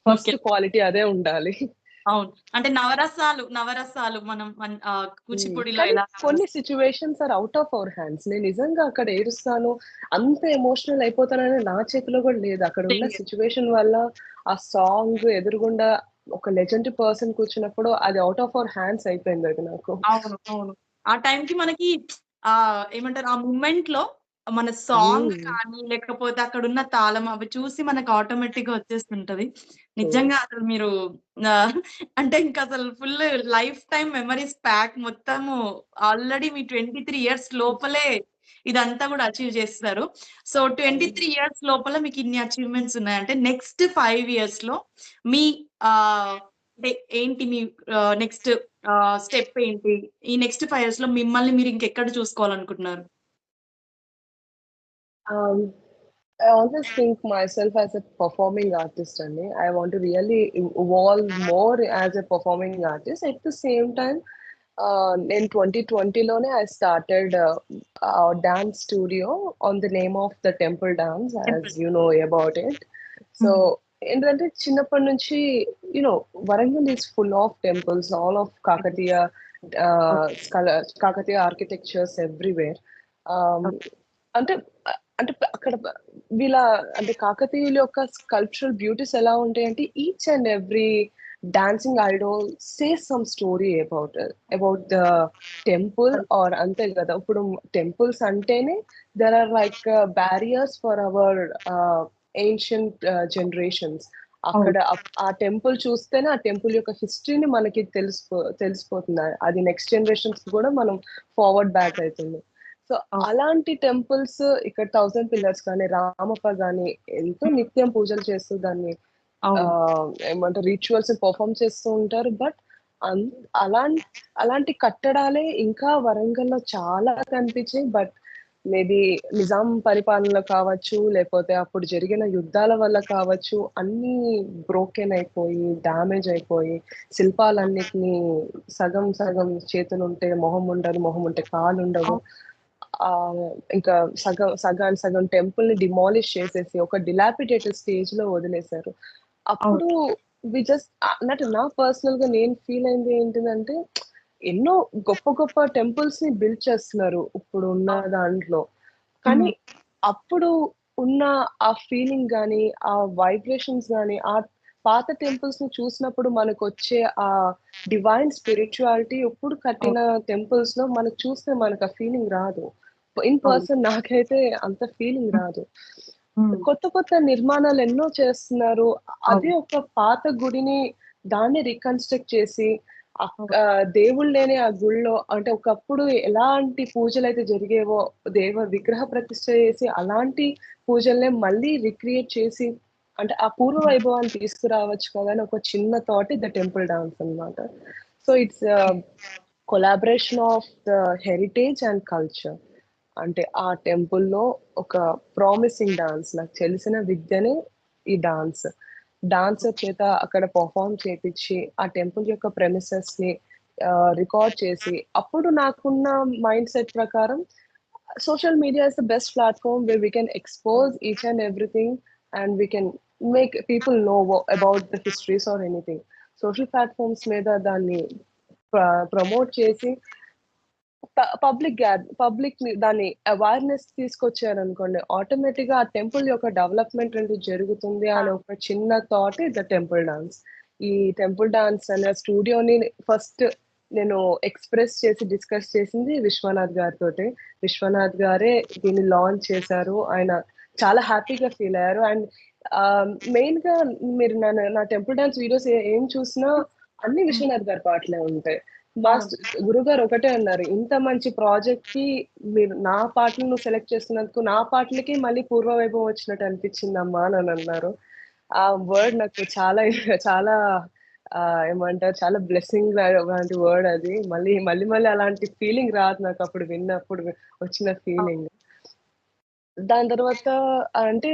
ఓకే. ఫస్ట్ క్వాలిటీ అదే ఉండాలి. అవును. అంటే నవరసాలు మనం కూచిపూడిలో కానీ ఎలా కొన్ని situations are out of our hands. నేను నిజంగా అక్కడ ఏడుస్తాను, అంత ఎమోషనల్ అయిపోతానని నా చేతిలో కూడా లేదు. అక్కడ ఉన్న తెలియదు. సిట్యుయేషన్ వల్ల ఆ సాంగ్ ఎదురుగుండా ఒక లెజెండరీ పర్సన్ కూర్చున్నప్పుడు అది ఔట్ ఆఫ్ అవర్ హ్యాండ్స్ అయిపోయింది అది నాకు. అవును. అవును. ఆ టైంకి మనకి ఏమంటారు ఆ మొమెంట్‌లో మన సాంగ్ హ్మ్. కానీ, లేకపోతే అక్కడున్న తాళం అవి చూసి మనకు ఆటోమేటిక్‌గా వచ్చేస్తుంటది. ట్రూ. నిజంగా అసలు మీరు ఆహ్, అంటే ఇంకసలు full life time memories pack మొత్తము ఆల్రెడీ మీ 23 ఇయర్స్ లోపలే ఇదంతా గూడా అచీవ్ చేసేసారు. సో, అవును. 23 ఇయర్స్ లోపల మీకు ఇన్ని అచీవ్‌మెంట్స్ ఉన్నాయంటే నెక్స్ట్ 5 ఇయర్స్‌లో మీ ఆహ్, అంటే ఏంటి మీ నెక్స్ట్ స్టెప్ ఏంటి? ఈ నెక్స్ట్ 5 ఇయర్స్‌లో మిమ్మల్ని మీరు ఇంకెక్కడ చూసుకోవాలనుకుంటున్నారు? Um, I always think myself as a performing artist only. I want to really evolve more as a performing artist. At the same time, in 2020 lone I started a dance studio on the name of the Temple Dance, as you know about it. So హ్మ్. ఏంటంటే చిన్నప్పటి నుంచి Warangal is full of temples, all of Kakatiya Kakatiya architectures everywhere. Okay. అంటే అంటే అక్కడ వీళ్ళ అంటే కాకతీయుల యొక్క కల్చరల్ బ్యూటీస్ ఎలా ఉంటాయంటే each and every dancing idol says some story about the temple are అంతే కదా. ఇప్పుడు టెంపుల్స్ అంటేనే there are like barriers for our ancient generations. అక్కడ అవును. ఆ టెంపుల్ చూస్తేనే ఆ టెంపుల్ యొక్క హిస్టరీని మనకి తెలిసిపోతుంది. అది నెక్స్ట్ జనరేషన్స్ కూడా మనం ఫార్వర్డ్ బ్యాక్ అవుతుంది. సో అవును. అలాంటి టెంపుల్స్ ఇక్కడ 1000 పిల్లర్స్ కానీ, రామప్ప గాని ఎంతో హ్మ్. నిత్యం పూజలు చేస్తూ దాన్ని అవును. ఏమంటారు రిచువల్స్ పెర్ఫార్మ్ చేస్తూ ఉంటారు. బట్ అన్ అలాం అలాంటి కట్టడాలే ఇంకా వరంగల్‌లో చాలా కనిపించాయి. బట్ మేబీ నిజాం పరిపాలనలో కావచ్చు, లేపోతే అప్పుడు జరిగిన యుద్ధాల వల్ల కావచ్చు, అన్నీ బ్రోకెన్ అయిపోయి, డ్యామేజ్ అయిపోయి, శిల్పాలన్నిటిని సగం సగం చేతులుంటే మొహం ఉండదు, మొహం ఉంటే కాలుండవు. అవును. ఇంకా సగానికి సగం టెంపుల్‌ని డిమాలిష్ చేసేసి ఒక డిలాపిడేటెడ్ స్టేజ్‌లో వదిలేశారు. అవును. అప్పుడు అంటే నా పర్సనల్‌గా నేను ఫీల్ అయింది ఏంటిదంటే, ఎన్నో గొప్ప గొప్ప టెంపుల్స్‌ని బిల్డ్ చేస్తున్నారు ఇప్పుడున్న అవును. దాంట్లో. కానీ హ్మ్. అప్పుడు ఉన్న ఆ ఫీలింగ్ గాని, ఆ వైబ్రేషన్స్ గాని, ఆ పాత టెంపుల్స్‌ని చూసినప్పుడు మనకొచ్చే ఆ డివైన్ స్పిరిచువాలిటీ ఇప్పుడు అవును. కట్టిన టెంపుల్స్‌లో మనకు చూస్తే మనకు ఆ ఫీలింగ్ రాదు. ఇన్ అవును. పర్సన్ నాకైతే అంత ఫీలింగ్ హ్మ్. రాదు. హ్మ్. కొత్త కొత్త నిర్మాణాలు ఎన్నో చేస్తున్నారు. అదే అవును. ఒక పాత గుడిని దాన్ని రీకన్‌స్ట్రక్ట్ చేసి దేవుళ్ళు లేని ఆ గుళ్ళో అంటే ఒకప్పుడు ఎలాంటి పూజలు అయితే జరిగేవో విగ్రహ ప్రతిష్ఠ చేసి అలాంటి పూజల్నే మళ్ళీ రిక్రియేట్ చేసి అంటే ఆ పూర్వ వైభవాన్ని తీసుకురావచ్చు కదా అని ఒక చిన్న థాట్ ద టెంపుల్ డాన్స్ అన్నమాట. So it's collaboration of the heritage and culture. అంటే ఆ టెంపుల్లో ఒక ప్రామిసింగ్ డాన్స్, నాకు తెలిసిన విద్యనే ఈ డాన్స్. డాన్సర్ చేత అక్కడ పర్ఫార్మ్ చేపించి ఆ టెంపుల్ యొక్క ప్రెమిసెస్ ని రికార్డ్ చేసి, అప్పుడు నాకున్న మైండ్ సెట్ ప్రకారం social media is the best platform where we can expose each and everything, and we can make people know about the histories or anything. Social platforms మీద దాన్ని promote చేసి public దాన్ని awareness తీసుకొచ్చారనుకోండి, automatic గా ఆ temple యొక్క development అనేది జరుగుతుంది అనే ఒక చిన్న థాట్ ద టెంపుల్ డాన్స్. ఈ టెంపుల్ డాన్స్ అనే స్టూడియోని ఫస్ట్ నేను ఎక్స్ప్రెస్ చేసి డిస్కస్ చేసింది విశ్వనాథ్ గారితో. విశ్వనాథ్ గారే దీన్ని లాంచ్ చేశారు. ఆయన చాలా హ్యాపీగా ఫీల్ అయ్యారు. అండ్ మెయిన్ గా మీరు నా టెంపుల్ డాన్స్ వీడియోస్ ఏం చూసినా అన్ని విశ్వనాథ్ గారి పాటలే ఉంటాయి. మా గురుగారు ఒకటే అన్నారు, ఇంత మంచి ప్రాజెక్ట్ కి మీరు నా పాటలను సెలెక్ట్ చేస్తున్నందుకు నా పాటలకి మళ్ళీ పూర్వ వైభవం వచ్చినట్టు అనిపించిందమ్మా అని అన్నారు. ఆ వర్డ్ నాకు చాలా చాలా ఏమంటారు, చాలా బ్లెస్సింగ్ లాంటి వర్డ్ అది. మళ్ళీ మళ్ళీ మళ్ళీ అలాంటి ఫీలింగ్ రాదు నాకు అప్పుడు విన్నప్పుడు వచ్చిన ఫీలింగ్. దాని తర్వాత అంటే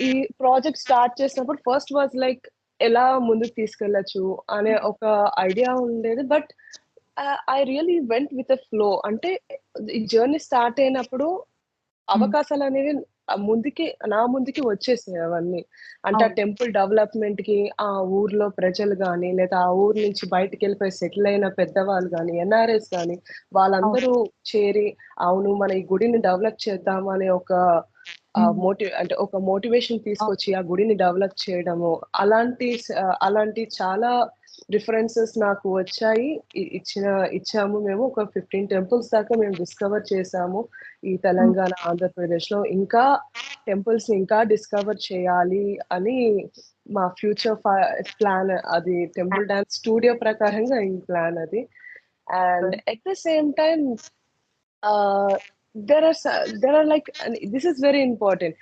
ఈ ప్రాజెక్ట్ స్టార్ట్ చేసినప్పుడు ఫస్ట్ వాజ్ లైక్ ఎలా ముందుకు తీసుకెళ్ళచ్చు అనే ఒక ఐడియా ఉండేది. But I really went with a flow. అంటే ఈ జర్నీ స్టార్ట్ అయినప్పుడు అవకాశాలు అనేవి నా ముందుకి వచ్చేసాయి అవన్నీ. అంటే ఆ టెంపుల్ డెవలప్మెంట్ కి ఆ ఊర్లో ప్రజలు గాని, లేదా ఆ ఊరు నుంచి బయటకు వెళ్ళిపోయి సెటిల్ అయిన పెద్దవాళ్ళు గాని, ఎన్ఆర్ఎస్ గాని, వాళ్ళందరూ చేరి అవును మన ఈ గుడిని డెవలప్ చేద్దాం అనే ఒక అంటే ఒక మోటివేషన్ తీసుకొచ్చి ఆ గుడిని డెవలప్ చేయడము, అలాంటి చాలా రిఫరెన్సెస్ నాకు వచ్చాయి. ఇచ్చాము మేము ఒక 15 టెంపుల్స్ దాకా మేము డిస్కవర్ చేసాము ఈ తెలంగాణ, ఆంధ్రప్రదేశ్ లో. ఇంకా టెంపుల్స్ ఇంకా డిస్కవర్ చేయాలి అని మా ఫ్యూచర్ ప్లాన్. అది టెంపుల్ డాన్స్ స్టూడియో ప్రకారంగా ఈ ప్లాన్ అది. And at the same time there are like, this is very important.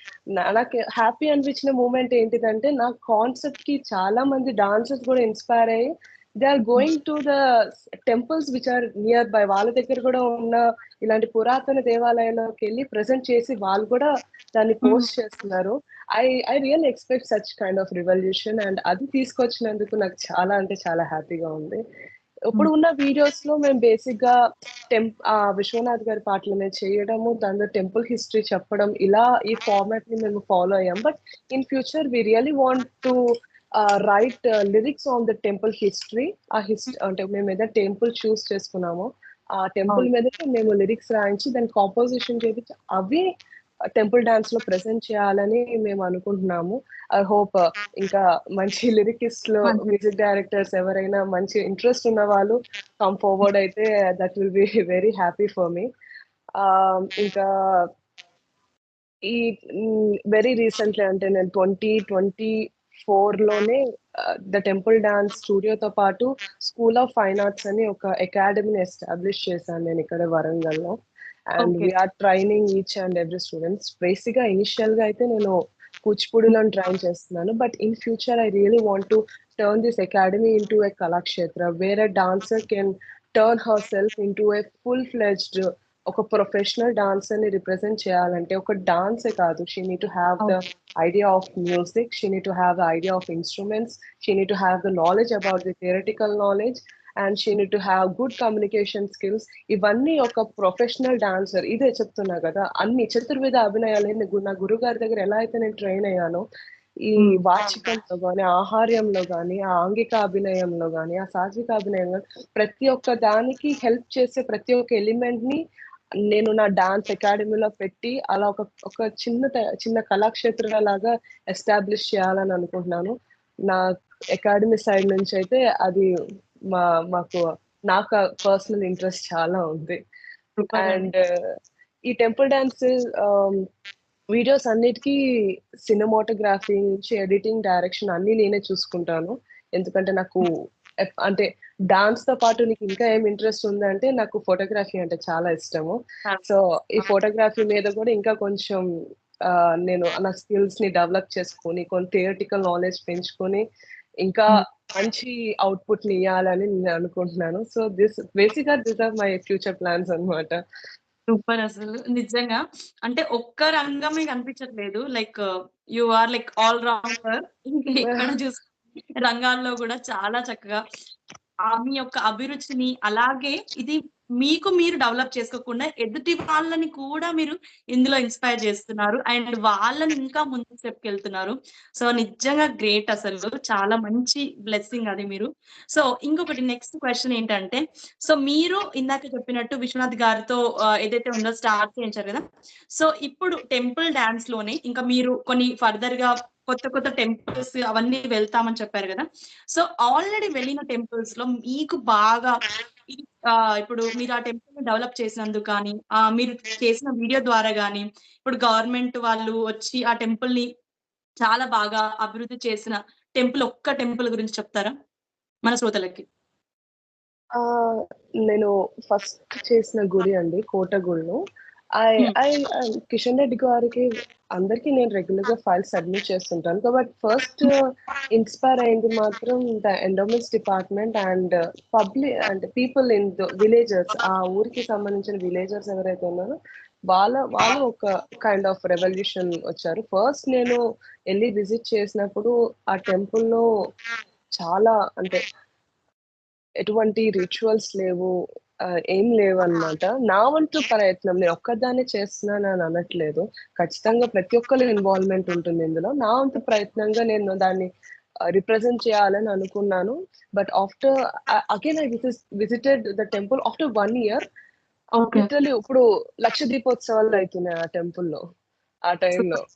నాకు హ్యాపీ అనిపించిన మూమెంట్ ఏంటిదంటే, నా కాన్సెప్ట్ కి చాలా మంది డాన్సర్స్ కూడా ఇన్స్పైర్ అయ్యి they are going to the temples which are nearby. వాళ్ళ దగ్గర కూడా ఉన్న ఇలాంటి పురాతన దేవాలయాల్లోకి వెళ్ళి ప్రెజెంట్ చేసి వాళ్ళు కూడా దాన్ని పోస్ట్ చేస్తున్నారు. I real expect such kind of revolution. And అది తీసుకొచ్చినందుకు నాకు చాలా అంటే చాలా హ్యాపీగా ఉంది. ఇప్పుడు ఉన్న వీడియోస్ లో మేము బేసిక్ గా విశ్వనాథ్ గారి పాటలు మేము చేయడము, దానిలో టెంపుల్ హిస్టరీ చెప్పడం, ఇలా ఈ ఫార్మాట్ ని మేము ఫాలో అయ్యాం. But in future we really want to write lyrics on the temple history. ఆ హిస్టరీ అంటే మేము ఏదైనా టెంపుల్ చూస్ చేసుకున్నామో ఆ టెంపుల్ మీద మేము లిరిక్స్ రాయించి దాన్ని కాంపోజిషన్ చేపించి అవి టెంపుల్ డాన్స్ లో ప్రెజెంట్ చేయాలని మేము అనుకుంటున్నాము. ఐ హోప్ ఇంకా మంచి లిరికిస్ట్లు, మ్యూజిక్ డైరెక్టర్స్ ఎవరైనా మంచి ఇంట్రెస్ట్ ఉన్న వాళ్ళు కమ్ ఫార్వర్డ్ అయితే that will be very happy for me. ఇంకా ఈ వెరీ రీసెంట్లీ అంటే నేను 2024 లోనే ద టెంపుల్ డాన్స్ స్టూడియోతో పాటు స్కూల్ ఆఫ్ ఫైన్ ఆర్ట్స్ అని ఒక అకాడమీని ఎస్టాబ్లిష్ చేశాను నేను ఇక్కడ వరంగల్లో. And we are training each and every students. Basic గా ఇనిషియల్ గా అయితే నేను కూచిపూడిలో ట్రైన్ చేస్తున్నాను. But in future I really want to turn this academy into a Kalakshetra where a dancer can turn herself into a full fledged ఒక professional dancer ని represent చేయాలంటే ఒక డాన్సే కాదు, she need to have the idea of music, she need to have the idea of instruments, she need to have the knowledge about the theoretical knowledge, and she need to have good communication skills. ఇవన్నీ ఒక professional dancer, ఇదే చెప్తున్నా కదా, అన్ని చతుర్విధ అభినయాలు నా గురువు గారి దగ్గర ఎలా అయితే నేను ట్రైన్ అయ్యానో ఈ వాచికంలో గాని, ఆహార్యంలో గాని, ఆ ఆంగిక అభినయంలో గాని, ఆ సాత్విక అభినయంలో ప్రతి ఒక్క దానికి హెల్ప్ చేసే ప్రతి ఒక్క ఎలిమెంట్ ని నేను నా డాన్స్ అకాడమీలో పెట్టి అలా ఒక చిన్న కళాక్షేత్ర లాగా ఎస్టాబ్లిష్ చేయాలని అనుకుంటున్నాను. నా అకాడమీ సైడ్ నుంచి అయితే అది నాకు పర్సనల్ ఇంట్రెస్ట్ చాలా ఉంది. అండ్ ఈ టెంపుల్ డాన్స్ వీడియోస్ అన్నిటికీ సినిమాటోగ్రఫీ నుంచి ఎడిటింగ్, డైరెక్షన్ అన్ని నేనే చూసుకుంటాను. ఎందుకంటే నాకు అంటే డాన్స్ తో పాటు నీకు ఇంకా ఏం ఇంట్రెస్ట్ ఉందంటే నాకు ఫోటోగ్రఫీ అంటే చాలా ఇష్టము. సో ఈ ఫోటోగ్రఫీ మీద కూడా ఇంకా కొంచెం నేను నా స్కిల్స్ ని డెవలప్ చేసుకొని కొన్ని థియరిటికల్ నాలెడ్జ్ పెంచుకొని ఇంకా మంచి అవుట్పుట్ ని ఇవ్వాలని నేను అనుకుంటున్నాను. So this are my future plans అన్నమాట. సూపర్ అసలు. నిజంగా. అంటే ఒక్క రంగమే కనిపించట్లేదు. Like you are like all rounder. ఇంకా ఎక్కడ చూసినా రంగాల్లో గూడా చాలా చక్కగా మీ యొక్క అభిరుచిని అలాగే ఇది మీకు మీరు డెవలప్ చేసుకోకుండా ఎదుటి వాళ్ళని కూడా మీరు ఇందులో ఇన్‌స్పైర్ చేస్తున్నారు. అండ్ వాళ్ళని ఇంకా ముందు స్టెప్‌కెళ్తున్నారు. సో, నిజంగా గ్రేట్ అసలు. చాలా మంచి బ్లెస్సింగ్ అది మీరు. సో, ఇంకొకటి నెక్స్ట్ క్వెషన్ ఏంటంటే సో, మీరు ఇందాక చెప్పినట్టు విశ్వనాథ్ గారితో ఏదైతే ఉందో స్టార్ట్ చేయించారు గదా! సో, ఇప్పుడు టెంపుల్ డాన్స్‌లోనే ఇంకా మీరు కొన్ని ఫర్దర్‌గా కొత్త టెంపుల్స్ అవన్నీ వెళ్తామని చెప్పారు గదా! సో, ఆల్రెడీ వెళ్ళిన టెంపుల్స్‌లో మీకు బాగా ఈ ఇప్పుడు మీరు ఆ టెంపుల్‌ని డెవలప్ చేసినందుకు కానీ, మీరు చేసిన వీడియో ద్వారా గాని, ఇప్పుడు గవర్నమెంట్ వాళ్ళు వచ్చి ఆ టెంపుల్‌ని చాలా బాగా అభివృద్ధి చేసిన ఒక్క టెంపుల్ గురించి చెప్తారా? మన శ్రోతలకి. నేను ఫస్ట్ చేసిన గుడి అండి కోటగుళ్ళు. ఐ హ్మ్. ఐ కిషన్ రెడ్డి గారికి అందరికి నేను రెగ్యులర్‌గా ఫైల్స్ సబ్మిట్ చేస్తుంటాను. బట్ ఫస్ట్ ఇన్‌స్పైర్ అయింది మాత్రం the endowments department and and people in the villagers. ఆ ఊరికి సంబంధించిన విలేజర్స్ ఎవరైతే ఉన్నారో వాళ్ళు ఒక కైండ్ ఆఫ్ రెవల్యూషన్ వచ్చారు. ఫస్ట్ నేను ఎళ్లి విజిట్ చేసినప్పుడు ఆ టెంపుల్‌లో చాలా అంటే ఎటువంటి రిచువల్స్ లేవు. ఏం లేవన్నమాట. నా వంతు ప్రయత్నం నేను ఒక్కదాన్నే చేస్తున్నానని అనట్లేదు. ఖచ్చితంగా ప్రతి ఒక్కళ్ళ ఇన్వాల్వ్‌మెంట్ ఉంటుంది ఇందులో. నా వంతు ప్రయత్నంగా నేను దాన్ని రిప్రజెంట్ చేయాలని అనుకున్నాను. But after again I visited the temple after 1 year. Okay. Literally ఇప్పుడు లక్ష దీపోత్సవాలు అయితున్నాయి ఆ టెంపుల్‌లో. ఆ టైంలో. సూపర్.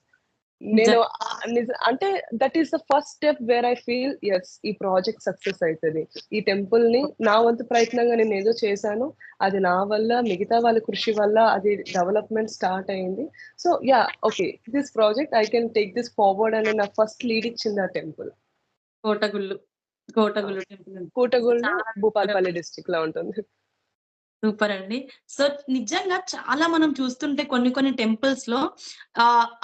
నేను నిజంగా. అంటే that is the first step where I feel yes ఈ ప్రాజెక్ట్ సక్సెస్ అయితది. ఈ టెంపుల్‌ని నా వంతు ప్రయత్నంగా నేనేదో చేశాను. అది నా వల్ల, మిగతా వాళ్ళ కృషి వల్ల అది డెవలప్‌మెంట్ స్టార్ట్ అయింది. So yeah! Okay. This project I can take this forward అని నాకు ఫస్ట్ లీడ్ ఇచ్చింది ఆ టెంపుల్. కోటగుళ్ళు. ఆ! కోటగుళ్ళు టెంపుల్ అండి. కూటగొళ్ళు చాలా భూపాలపల్లి డిస్ట్రిక్ట్‌లో ఉంటుంది. సూపర్ అండి. సో, నిజంగా చాలా మనం చూస్తుంటే కొన్ని టెంపుల్స్‌లో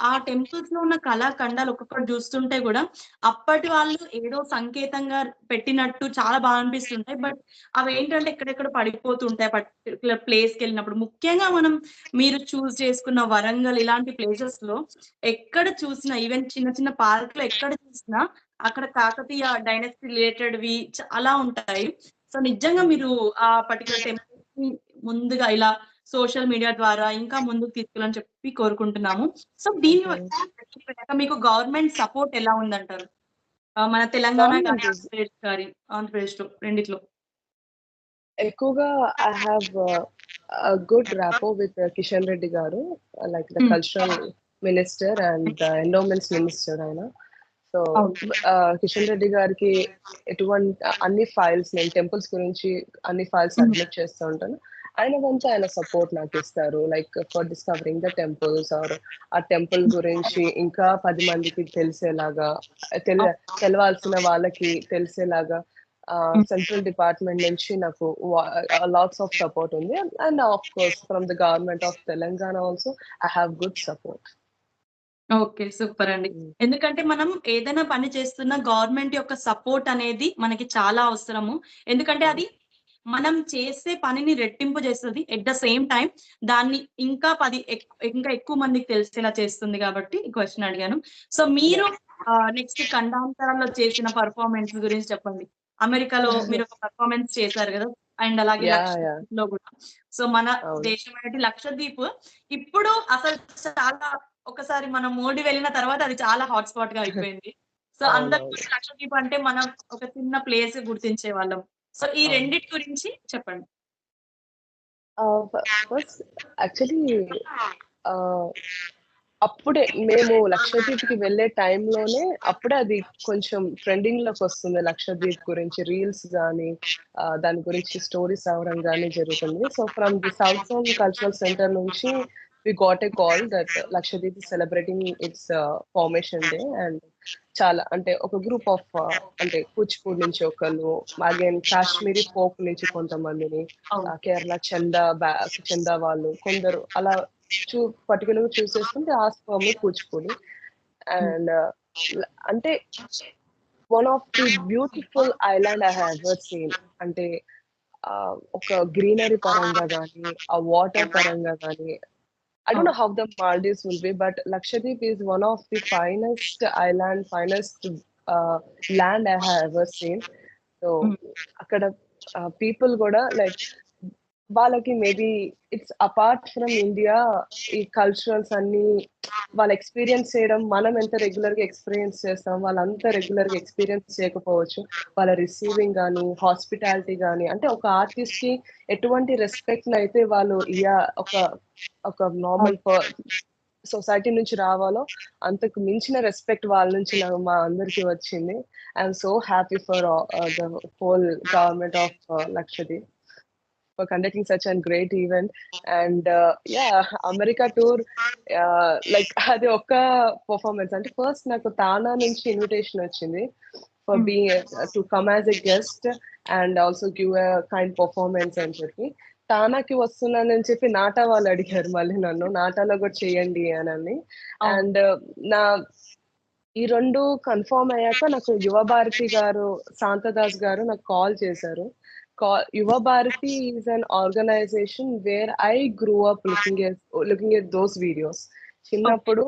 ఆ టెంపుల్స్‌లో ఉన్న కళాఖండాలు ఒక్కొక్కటి చూస్తుంటే గూడా అప్పటి వాళ్ళు ఏదో సంకేతంగా పెట్టినట్టు చాలా అనిపిస్తుంటాయి. బట్ అవేంటంటే ఎక్కడెక్కడో పడిపోతుంటాయి పర్టిక్యులర్ ప్లేస్‌కెళ్ళినప్పుడు. ముఖ్యంగా మనం మీరు చేసుకున్న వరంగల్ ఇలాంటి ప్లేసెస్‌లో ఎక్కడ చూసినా ఈవెన్ చిన్న చిన్న పార్క్‌లో ఎక్కడ చూసినా అక్కడ కాకతీయ డైనస్టీ రిలేటెడ్‌వి చాలా ఉంటాయి. సో, నిజంగా హ్మ్. మీరు ఆ పర్టిక్యులర్ టెంపుల్స్‌ని ముందుగా ఇలా సోషల్ మీడియా ద్వారా ఇంకా ముందుకు తీసుకెళ్ళాలని చెప్పి కోరుకుంటున్నాము. So, okay. మీకు గవర్నమెంట్ సపోర్ట్ ఎలా ఉందంటారు? మన తెలంగాణ గాని, గవర్నమెంట్ ఈస్ ఆంధ్రప్రదేశ్‌లో రెండిట్లో. ఎక్కువగా I have good rapport with Kishan Reddy గారు. Like the hmm. Cultural minister and the endowments minister ఆయన. సో, అవును. కిషన్ రెడ్డి గారికి అన్ని ఫైల్స్ నేను టెంపుల్స్ గురించి అన్ని ఫైల్స్ హ్మ్. సబ్మిట్ చేస్తూ ఉంటాను. ఆయన వంతు ఆయన సపోర్ట్ నాకిస్తారు. Like for discovering the temples or ఆ టెంపుల్ గురించి ఇంకా 10 మందికి తెలిసేలాగా తెల అవును. తెలవాల్సిన వాళ్ళకి తెలిసేలాగా హ్మ్. సెంట్రల్ డిపార్ట్మెంట్ నుంచి నాకు లాట్స్ ఆఫ్ సపోర్ట్ ఉంది. And of course from the government of Telangana also I have good support. Okay. Super అండి. హ్మ్. ఎందుకంటే మనం ఏదైనా పని చేస్తున్న గవర్నమెంట్ యొక్క సపోర్ట్ అనేది మనకి చాలా అవసరము. ఎందుకంటే అవును. అది మనం చేసే పనిని రెట్టింపు చేస్తది. ఎట్ ద సేమ్ టైమ్ దాన్ని ఇంకా ఇంకా ఎక్కువ మందికి తెలిసేలా చేస్తుంది కాబట్టి ఈ క్వెషన్ అడిగాను. సో, మీరు యాహ్! నెక్స్ట్ ఖండాంతరాల్లో చేసిన పెర్ఫార్మన్స్ గురించి చెప్పండి. అమెరికాలో మీరు ఒక పెర్ఫార్మన్స్ చేశారు గదా! అండ్ అలాగే యాహ్! యాహ్! లక్షద్వీప్‌లో గూడా. సో, మన అవును. దేశమైనటి లక్షద్వీప్ ఇప్పుడు అసలు చాలా ఒకసారి మనం మోడీ వెళ్ళిన తర్వాత అది చాలా హాట్ స్పాట్‌గా అయిపోయింది. సో, అవునవును. అందరికీ లక్షద్వీప్ అంటే మనం ఒక చిన్న ప్లేస్ గుర్తించేవాళ్ళం. సో, ఈ అవును. రెండిటి గురించి చెప్పండి. ఫస్ట్ యాక్చువల్లీ ఆహ్, అప్పుడే మేము లక్షద్వీప్‌కి వెళ్ళే టైంలోనే అప్పుడే అది కొంచెం ట్రెండింగ్‌లోకొస్తుంది లక్షద్వీప్ గురించి రీల్స్ గాని, దాని గురించి స్టోరీస్ రావడం గాని జరుగుతుంది. So, from the south zone cultural centre నుంచి we got a call that Lakshadweep is celebrating its formation day, and చాలా అంటే ఒక గ్రూప్ ఆఫ్ అంటే కూచిపూడి నుంచి ఒకళ్ళు, అగైన్ కాశ్మీరీ ఫోక్ నుంచి కొంతమందిని, కేరళ చందా వాళ్ళు కొందరు అలా పర్టికులర్ గా చూస్ చేసుకుంటే ask for me Kuchipudi. And అంటే one of the beautiful island I have ever seen. అంటే ఒక గ్రీనరీ పరంగా కానీ, ఆ వాటర్ పరంగా కానీ, I don't know how the Maldives will be, but Lakshadweep is one of the finest finest land I have ever seen. So, అక్కడ people కూడా like వాళ్ళకి maybe it's apart from India, ఈ culturals అన్ని వాళ్ళు experience చేయడం, మనం ఎంత regular గా ఎక్స్పీరియన్స్ చేస్తాం వాళ్ళంతా రెగ్యులర్ గా ఎక్స్పీరియన్స్ చేయకపోవచ్చు. వాళ్ళ రిసీవింగ్ కానీ, హాస్పిటాలిటీ కానీ, అంటే ఒక ఆర్టిస్ట్ కి ఎటువంటి రెస్పెక్ట్ అయితే వాళ్ళు ఒక నార్మల్ సొసైటీ నుంచి రావాలో అంతకు మించిన రెస్పెక్ట్ వాళ్ళ నుంచి మా అందరికి వచ్చింది. I'm so happy for the whole government of Lakshadweep for conducting such a great event. And America tour, like అది ఒక పర్ఫార్మెన్స్. అంటే ఫస్ట్ నాకు తానా నుంచి ఇన్విటేషన్ వచ్చింది for being to come as a guest and also give a kind performance అని చెప్పి. తానాకి వస్తున్నానని చెప్పి నాటా వాళ్ళు అడిగారు మళ్ళీ నన్ను, నాటాలో కూడా చేయండి అని. అండ్ నా ఈ రెండు కన్ఫర్మ్ అయ్యాక నాకు యువ భారతి గారు, శాంతదాస్ గారు నాకు కాల్ చేశారు. Yuva Bharati is an organization where I grew up looking at those videos. చిన్నప్పుడు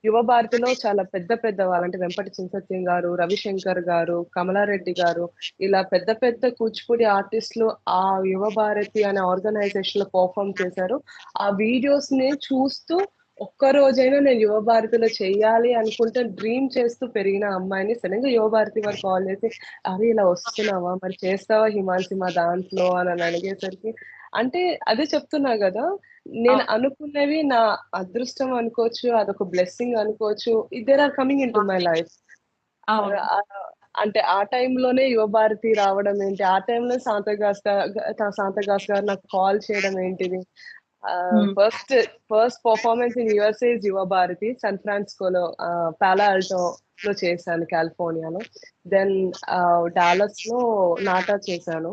యువ భారతిలో చాలా పెద్ద వాళ్ళంటే వెంపటి చింతత్యం గారు, రవిశంకర్ గారు, కమలారెడ్డి గారు, ఇలా పెద్ద కూచిపూడి ఆర్టిస్టులు ఆ యువ భారతి అనే ఆర్గనైజేషన్ లో పర్ఫార్మ్ చేశారు. ఆ వీడియోస్ ని చూస్తూ ఒక్క రోజైనా నేను యువ భారతిలో చెయ్యాలి అనుకుంటే డ్రీమ్ చేస్తూ పెరిగిన అమ్మాయిని సడన్ గా యువ భారతి వారు కాల్ చేసి, అరే ఇలా వస్తున్నావా, మరి చేస్తావా హిమాన్సి మా దాంట్లో అని అడిగేసరికి, అంటే అదే చెప్తున్నా కదా, నేను అనుకున్నవి నా అదృష్టం అనుకోవచ్చు, అదొక బ్లెస్సింగ్ అనుకోవచ్చు. There are coming into my life. అంటే ఆ టైంలోనే యువ భారతి రావడం ఏంటి, ఆ టైంలో శాంతగాస్ గారు నాకు కాల్ చేయడం ఏంటిది. First performance in USA is యువ భారతి, సాన్ ఫ్రాన్సిస్కోలో పాలో ఆల్టో లో చేశాను, కాలిఫోర్నియాలో. దెన్ డాలస్ లో నాటా చేశాను,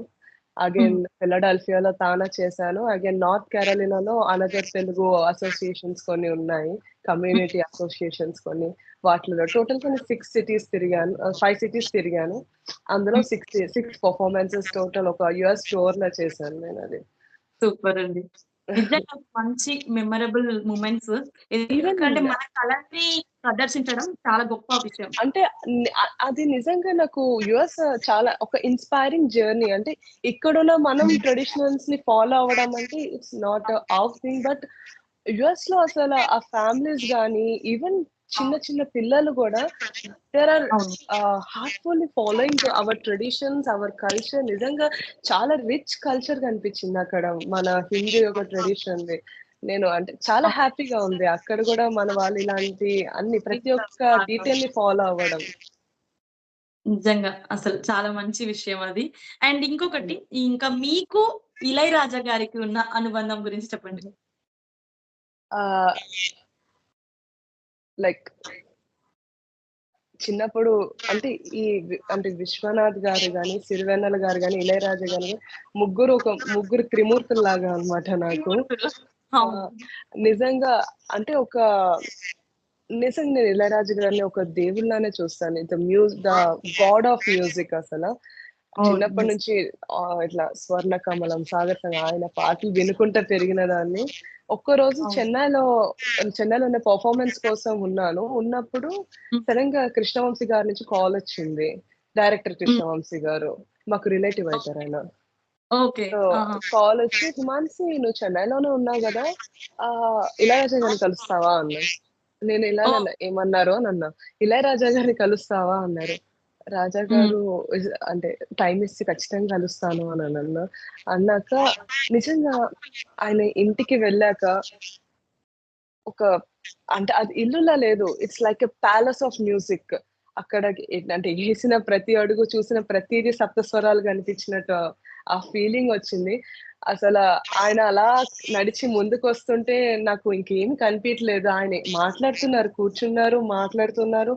అగైన్ ఫిలడెల్ఫియాలో తానా చేశాను, అగైన్ నార్త్ కెరోలినాలో అనదర్ తెలుగు అసోసియేషన్స్ కొన్ని ఉన్నాయి, కమ్యూనిటీ అసోసియేషన్స్ కొన్ని, వాటిలో టోటల్ కొన్ని 6 cities తిరిగాను, 5 cities తిరిగాను. అందులో 6 పర్ఫార్మెన్సెస్ టోటల్ ఒక యుఎస్ టూర్ లో చేశాను నేను. అది సూపర్ అండి. నిజంగా మంచి మెమరబుల్ మూమెంట్స్. ఎందుకంటే మన కళని ప్రదర్శించడం చాలా గొప్ప విషయం. అంటే అది నిజంగా నాకు యుఎస్ చాలా ఒక ఇన్స్పైరింగ్ జర్నీ. అంటే ఇక్కడున్న మనం ట్రెడిషనల్స్ ని ఫాలో అవ్వడం అంటే it's not our thing, but US లో అసలు ఆ ఫ్యామిలీస్ గానీ, ఈవెన్ చిన్న పిల్లలు కూడా there are heartfully following our traditions, our culture. నిజంగా చాలా రిచ్ కల్చర్ కనిపించింది అక్కడ, మన హిందూ యొక్క ట్రెడిషన్. నేను అంటే చాలా హ్యాపీగా ఉంది అక్కడ కూడా మన వాళ్ళు ఇలాంటి అన్ని ప్రతి ఒక్క డీటెయిల్ ని ఫాలో అవ్వడం. నిజంగా అసలు చాలా మంచి విషయం అది. అండ్ ఇంకొకటి, ఇంకా మీకు ఇళయరాజా గారికి ఉన్న అనుబంధం గురించి చెప్పండి. లైక్ చిన్నప్పుడు అంటే అంటే విశ్వనాథ్ గారు గాని, సిరివెన్నెల గారు గాని, ఇళయరాజా గారు ముగ్గురు త్రిమూర్తులు లాగా అన్నమాట నాకు. నిజంగా అంటే నిజంగా నేను ఇళయరాజా గారిని ఒక దేవుళ్ళనే చూస్తాను. The God of music. అసలు చిన్నప్పటి నుంచి ఇట్లా స్వర్ణ కమలం, సాగర్ సంగం ఆయన పాటలు వినుకుంటా పెరిగిన దాన్ని. ఒక్కరోజు చెన్నైలో ఉన్న పర్ఫార్మెన్స్ కోసం ఉన్నప్పుడు సడన్ గా కృష్ణవంశీ గారి నుంచి కాల్ వచ్చింది. డైరెక్టర్ కృష్ణవంశీ గారు మాకు రిలేటివ్ అవుతారు ఆయన. కాల్ వచ్చి, హిమాన్సి నువ్వు చెన్నైలోనే ఉన్నావు కదా, ఇళయరాజా గారిని కలుస్తావా అన్నా. నేను ఇలా ఏమన్నారు అని అన్నా. ఇళయరాజా గారిని కలుస్తావా అన్నారు. రాజా గారు అంటే టైం ఇస్తే ఖచ్చితంగా కలుస్తాను అని అన్నాక నిజంగా ఆయన ఇంటికి వెళ్ళాక అంటే అది ఇల్లులా లేదు, it's like a palace of music. అక్కడ అంటే వేసిన ప్రతి అడుగు, చూసిన ప్రతిదీ సప్తస్వరాలు కనిపించినట్టు ఆ ఫీలింగ్ వచ్చింది. అసలు ఆయన అలా నడిచి ముందుకు వస్తుంటే నాకు ఇంకేం కనిపించలేదు. ఆయన మాట్లాడుతున్నారు, కూర్చున్నారు, మాట్లాడుతున్నారు.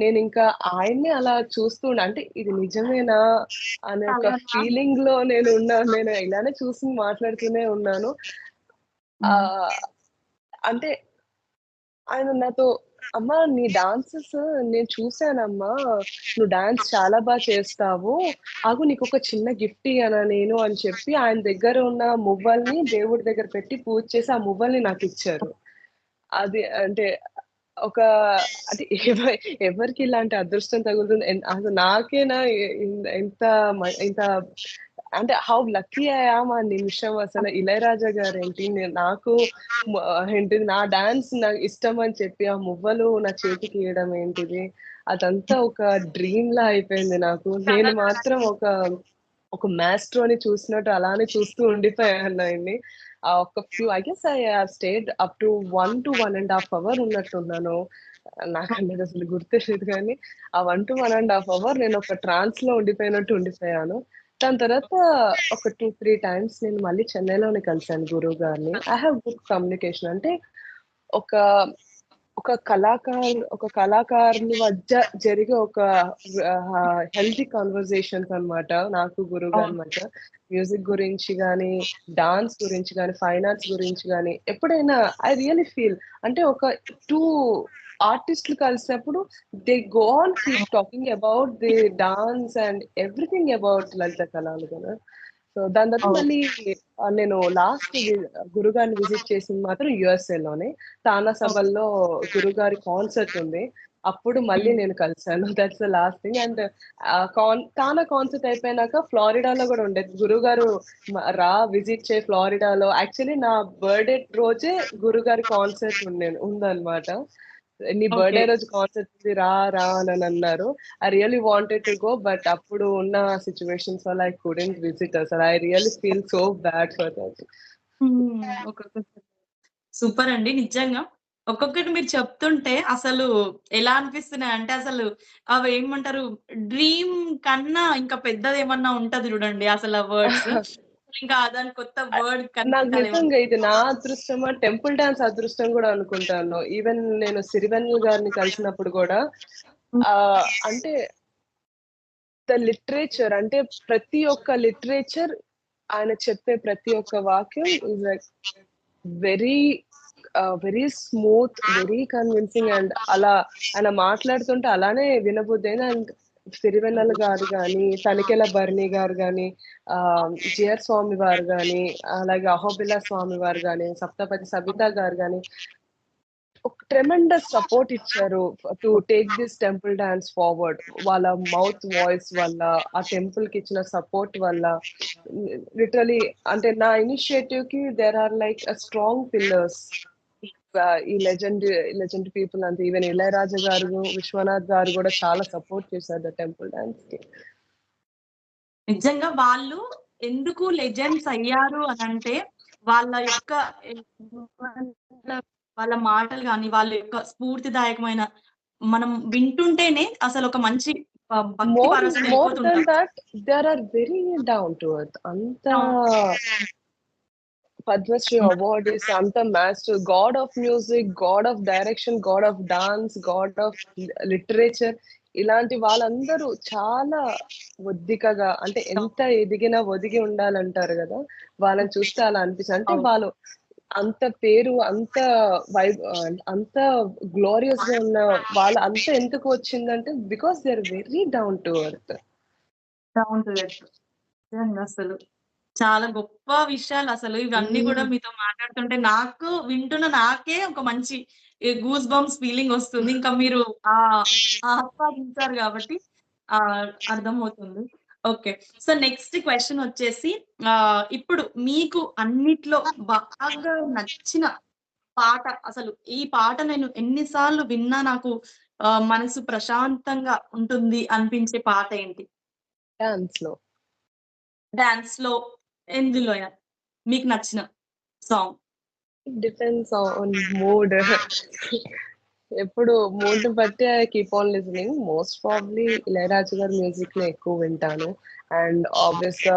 నేను ఇంకా ఆయన్ని అలా అంటే ఇది నిజమేనా అనే ఒక ఫీలింగ్ లో నేను ఉన్నాను. నేను ఇలానే చూసి మాట్లాడుతూనే ఉన్నాను. అంటే ఆయన నాతో అమ్మా నీ డాన్సెస్ నేను చూసానమ్మా, నువ్వు డాన్స్ చాలా బాగా చేస్తావు, ఆగు నీకు ఒక చిన్న గిఫ్ట్ ఇయ్యనా నేను అని చెప్పి ఆయన దగ్గర ఉన్న మువ్వల్ని దేవుడి దగ్గర పెట్టి పూజ చేసి ఆ మువ్వల్ని నాకు ఇచ్చారు. అది అంటే ఒక అంటే ఎవరికి ఇలాంటి అదృష్టం తగులుతుంది? అసలు నాకేనా ఎంత ఇంత అంటే హౌ లక్కీ ఐ యామ్ ఆ నిమిషం. అసలు ఇళయరాజా గారేంటి, నాకు ఏంటిది నా డాన్స్ నాకు ఇష్టం అని చెప్పి ఆ మువ్వలు నా చేతికి ఇవ్వడం ఏంటిది, అదంతా ఒక డ్రీమ్ లా అయిపోయింది నాకు. నేను మాత్రం ఒక మాస్ట్రోని చూసినట్టు అలానే చూస్తూ ఉండిపోయాను ఆయన్ని. ఒక I guess I have stayed up to 1 to 1.5 hour ఉన్నట్టున్నాను. నాకనేది అసలు గుర్తే లేదు కానీ ఆ 1 to 1.5 అవర్ నేను ఒక ట్రాన్స్ లో ఉండిపోయాను. దాని తర్వాత ఒక 2-3 టైమ్స్ నేను మళ్ళీ చెన్నైలోనే కలిసాను గురువు గారిని. I have good communication. అంటే ఒక ఒక కళాకారుని మధ్య జరిగే ఒక హెల్తీ కన్వర్జేషన్స్ అన్నమాట నాకు గురువు గారి మధ్య. మ్యూజిక్ గురించి గానీ, డాన్స్ గురించి గానీ, ఫైన్ ఆర్ట్స్ గురించి గానీ ఎప్పుడైనా ఐ రియల్లీ ఫీల్ అంటే ఒక 2 ఆర్టిస్టులు కలిసినప్పుడు they go on keep talking about the dance and everything about లలిత కళలు కదా. సో దాని తర్వాత మళ్ళీ నేను లాస్ట్ గురుగారిని విజిట్ చేసింది మాత్రం USA లోనే. తానా సభల్లో గురుగారి కాన్సర్ట్ ఉంది. అప్పుడు మళ్ళీ నేను కలిసాను. That's the last thing. And TANA concert అయిపోయినాక ఫ్లోరిడాలో కూడా ఉండేది. గురుగారు విజిట్ చేయి ఫ్లోరిడాలో. యాక్చువల్లీ నా బర్త్డే రోజే గురుగారి కాన్సర్ట్ ఉందన్నమాట. నీ బర్త్డే రోజు కాన్సర్ట్ ఉంది రా అని అన్నారు. I really wanted to go, but అప్పుడు ఉన్న సిచ్యువేషన్స్ వల్ల ఐ కుడెంట్ విజిట్. అసలు I really feel so bad for that. Super అండి. నిజంగా ఒక్కొక్కటి మీరు చెప్తుంటే అసలు ఎలా అనిపిస్తున్నాయి అంటే అసలు అవి ఏమంటారు, డ్రీమ్ కన్నా ఇంకా పెద్దదేమన్నా ఉంటది చూడండి అసలు ఆ వర్డ్స్. ఇంకా దాని కొత్త వర్డ్ నాకు కనిపించాలి. నిజంగా ఇది నా అదృష్టమా, టెంపుల్ డాన్స్ అదృష్టం కూడా అనుకుంటాను. ఈవెన్ నేను సిరివెన్నెల గారిని కలిసినప్పుడు కూడా అంటే ద లిటరేచర్ అంటే ప్రతి ఒక్క లిటరేచర్ ఆయన చెప్పే ప్రతి ఒక్క వాక్యం is like very very smooth, very convincing. And అలా ఆయన మాట్లాడుతుంటే అలానే వినబుద్ధి. అండ్ సిరివెన్నెల గారు కానీ, తనికెల భరణి గారు కానీ, జిఆర్ స్వామి వారు కానీ, అలాగే అహోబిల స్వామి వారు కానీ, సప్తపతి సబిత గారు కానీ ఒక ట్రెమెండస్ సపోర్ట్ ఇచ్చారు to take this temple dance forward. వాళ్ళ మౌత్ వాయిస్ వల్ల, ఆ టెంపుల్ కి ఇచ్చిన సపోర్ట్ వల్ల లిటరలీ అంటే నా ఇనిషియేటివ్ కి there are like strong pillars. ఈ లెజెండ్ పీపుల్ అంతా ఈవెన్ ఇళయరాజా గారు, విశ్వనాథ్ గారు కూడా చాలా సపోర్ట్ చేశారు ద టెంపుల్ డాన్స్ కి. నిజంగా వాళ్ళు ఎందుకు లెజెండ్స్ అయ్యారు అనంటే వాళ్ళ యొక్క వాళ్ళ మాటలు గాని, వాళ్ళ యొక్క స్ఫూర్తిదాయకమైన మనం వింటుంటేనే అసలు ఒక మంచి భక్తి పరవశం మోర్ దెన్ వెళ్ళిపోతుంటాం. That there are very down to earth. అంత పద్మశ్రీ అవార్డ్ ఇస్ అంత master, god of music, god of direction, god of dance, god of literature. ఇలాంటి వాళ్ళందరూ చాలా ఒద్దికగా అంటే ఎంత ఎదిగినా ఒదిగి ఉండాలంటారు కదా, వాళ్ళని చూస్తే అలా అనిపిస్తుంది. అంటే వాళ్ళు అంత పేరు, అంత గ్లోరియస్ గా ఉన్న వాళ్ళు అంత ఎందుకు వచ్చిందంటే because they are very down to earth. అసలు చాలా గొప్ప విషయాలు అసలు ఇవన్నీ కూడా మీతో మాట్లాడుతుంటే నాకు వింటున్న నాకే ఒక మంచి గూస్ బంప్స్ ఫీలింగ్ వస్తుంది. ఇంకా మీరు ఆస్వాదించారు కాబట్టి అర్థమవుతుంది. ఓకే. సో నెక్స్ట్ క్వెషన్ వచ్చేసి ఇప్పుడు మీకు అన్నిట్లో బాగా నచ్చిన పాట, అసలు ఈ పాట నేను ఎన్ని సార్లు విన్నా నాకు మనసు ప్రశాంతంగా ఉంటుంది అనిపించే పాట ఏంటి? డాన్స్ లో ఎందులో మీకు నచ్చిన సాంగ్? Depends on mood. ఎప్పుడు మూడ్ బట్టి I keep on listening. Most probably Ilaiyaraaja గారి మ్యూజిక్ ని ఎక్కువ వింటాను. అండ్ ఆబ్వియస్ గా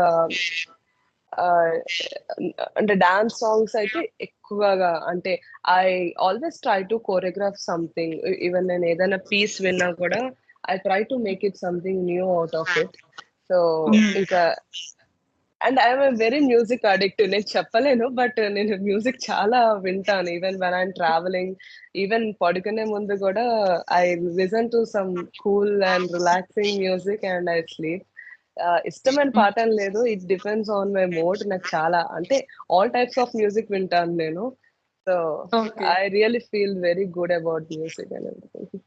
అంటే డాన్స్ సాంగ్స్ అయితే ఎక్కువగా అంటే I always try to choreograph something. Even నేను ఏదైనా పీస్ విన్నా కూడా I try to make it something new out of it. So ఇంకా and I'm very music addict. నేను చెప్పలేను, బట్ నేను మ్యూజిక్ చాలా వింటాను. Even when I'm travelling, even పడుకునే ముందు కూడా I listen to some cool and relaxing music and I sleep. ఇష్టమైన పాట అని లేదు, it depends on my mood. నాకు చాలా అంటే ఆల్ టైప్స్ ఆఫ్ మ్యూజిక్ వింటాను నేను. So okay. I really feel very good about music and everything.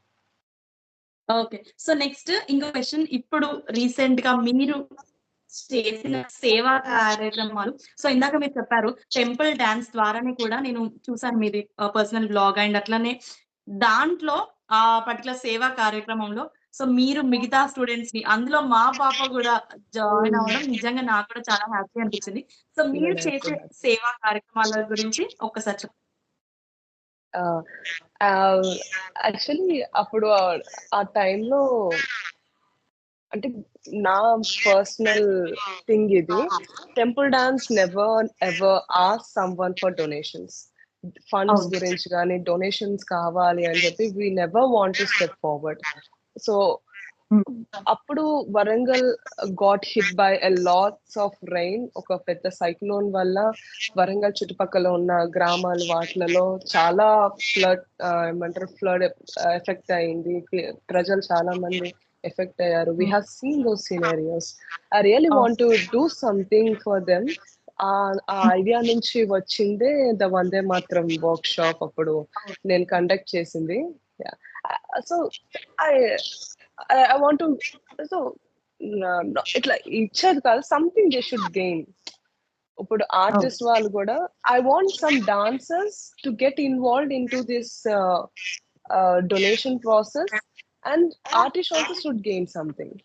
Okay. So next ఇంకో క్వెషన్. ఇప్పుడు రీసెంట్‌గా మీరు చేసిన సేవా కార్యక్రమాలు, సో ఇందాక మీరు చెప్పారు టెంపుల్ డాన్స్ ద్వారానే కూడా నేను చూసాను మీది పర్సనల్ బ్లాగ్ అండ్ అట్లనే దాంట్లో ఆ పర్టికులర్ సేవా కార్యక్రమంలో సో మీరు మిగతా స్టూడెంట్స్ ని అందులో మా పాప కూడా జాయిన్ అవ్వడం నిజంగా నాకు కూడా చాలా హ్యాపీ అనిపించింది. సో మీరు నాకు చేసే కూడా. సేవా కార్యక్రమాల గురించి ఒక్కసారి చెప్పండి. యాక్చువల్లీ అప్పుడు ఆ టైంలో అంటే నా పర్సనల్ థింగ్ ఇది. Temple dance never ever ask someone for donations. Funds అవును. గురించి గానీ, డొనేషన్స్ కావాలి అని చెప్పి we never want to step forward. So అప్పుడు Warangal got hit by a lots of rain. ఒక పెద్ద సైక్లోన్ వల్ల వరంగల్ చుట్టుపక్కల ఉన్న గ్రామాలు వాటిలలో చాలా ఏమంటారు ఫ్లడ్ ఎఫెక్ట్ అయింది. ప్రజలు చాలా మంది ఎఫెక్ట్ అయ్యారు. We have seen those scenarios. I really want to do something for them. ఆ ఐడియా నుంచి వచ్చిందే ద వందే మాత్రం వర్క్ షాప్ అప్పుడు నేను కండక్ట్ చేసింది. So I I want to so ఇట్లా ఇచ్చేది కాదు, సంథింగ్ దే షుడ్ గెయిన్. ఇప్పుడు ఆర్టిస్ట్ వాళ్ళు కూడా I want some dancers to get involved in to this donation process and artist also should gain something.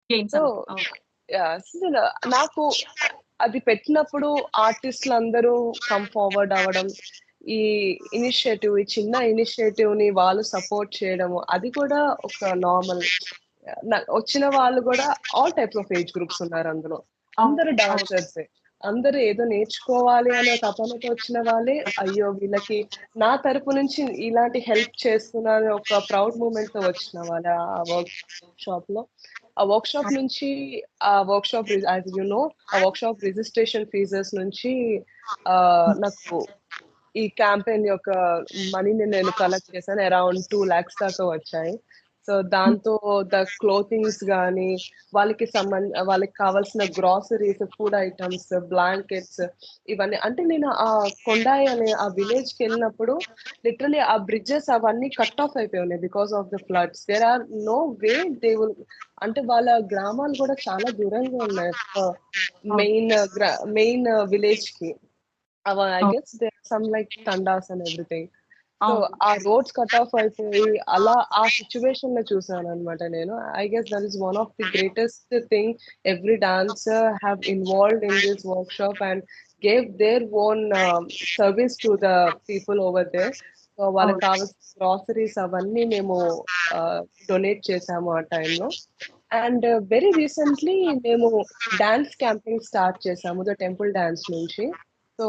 Games so అవును. నాకు అది పెట్టినప్పుడు ఆర్టిస్టులు అందరూ కమ్ ఫార్వర్డ్ అవ్వడం, ఈ ఇనిషియేటివ్, ఈ చిన్న ఇనిషియేటివ్ ని వాళ్ళు సపోర్ట్ చేయడము, అది కూడా ఒక నార్మల్. వచ్చిన వాళ్ళు కూడా all types of age groups ఉన్నారు అందులో. అందరూ అవును. డాన్సర్స్, అందరూ ఏదో నేర్చుకోవాలి అనే తపనతో వచ్చిన వాళ్ళే. అయ్యో వీళ్ళకి నా తరపు నుంచి ఇలాంటి హెల్ప్ చేస్తున్నాను ఒక ప్రౌడ్ మూమెంట్ తో వచ్చిన వాళ్ళ ఆ వర్క్ షాప్ లో. ఆ వర్క్ షాప్ నుంచి ఆ work shop as you know ఆ వర్క్ షాప్ రిజిస్ట్రేషన్ ఫీజెస్ నుంచి నాకు ఈ క్యాంపెయిన్ యొక్క మనీని నేను కలెక్ట్ చేశాను. అరౌండ్ 2 lakhs దాకా వచ్చాయి. సో దాంతో ద క్లోతింగ్స్ గానీ, వాళ్ళకి కావాల్సిన గ్రాసరీస్, ఫుడ్ ఐటమ్స్, బ్లాంకెట్స్ ఇవన్నీ. అంటే నేను ఆ కొండాయి అనే ఆ విలేజ్‌కి వెళ్ళినప్పుడు లిటరల్లీ ఆ బ్రిడ్జెస్ అవన్నీ కట్ ఆఫ్ అయిపోయి ఉన్నాయి because of the floods. There are no way they will. అంటే వాళ్ళ గ్రామాలు కూడా చాలా దూరంగా ఉన్నాయి మెయిన్ విలేజ్‌కి. I guess there are some like tandas and everything. So ఆ రోడ్స్ కట్ ఆఫ్ అయిపోయి అలా ఆ సిచ్యువేషన్ లో చూసాను అనమాట నేను. I guess that is one of the greatest thing every dancer have involved in this workshop and gave their own service to the people over there. So వాళ్ళకి కావాల్సిన groceries అవన్నీ మేము డొనేట్ చేసాము ఆ టైంలో. అండ్ వెరీ రీసెంట్లీ మేము dance camping start చేసాము the temple dance నుంచి. సో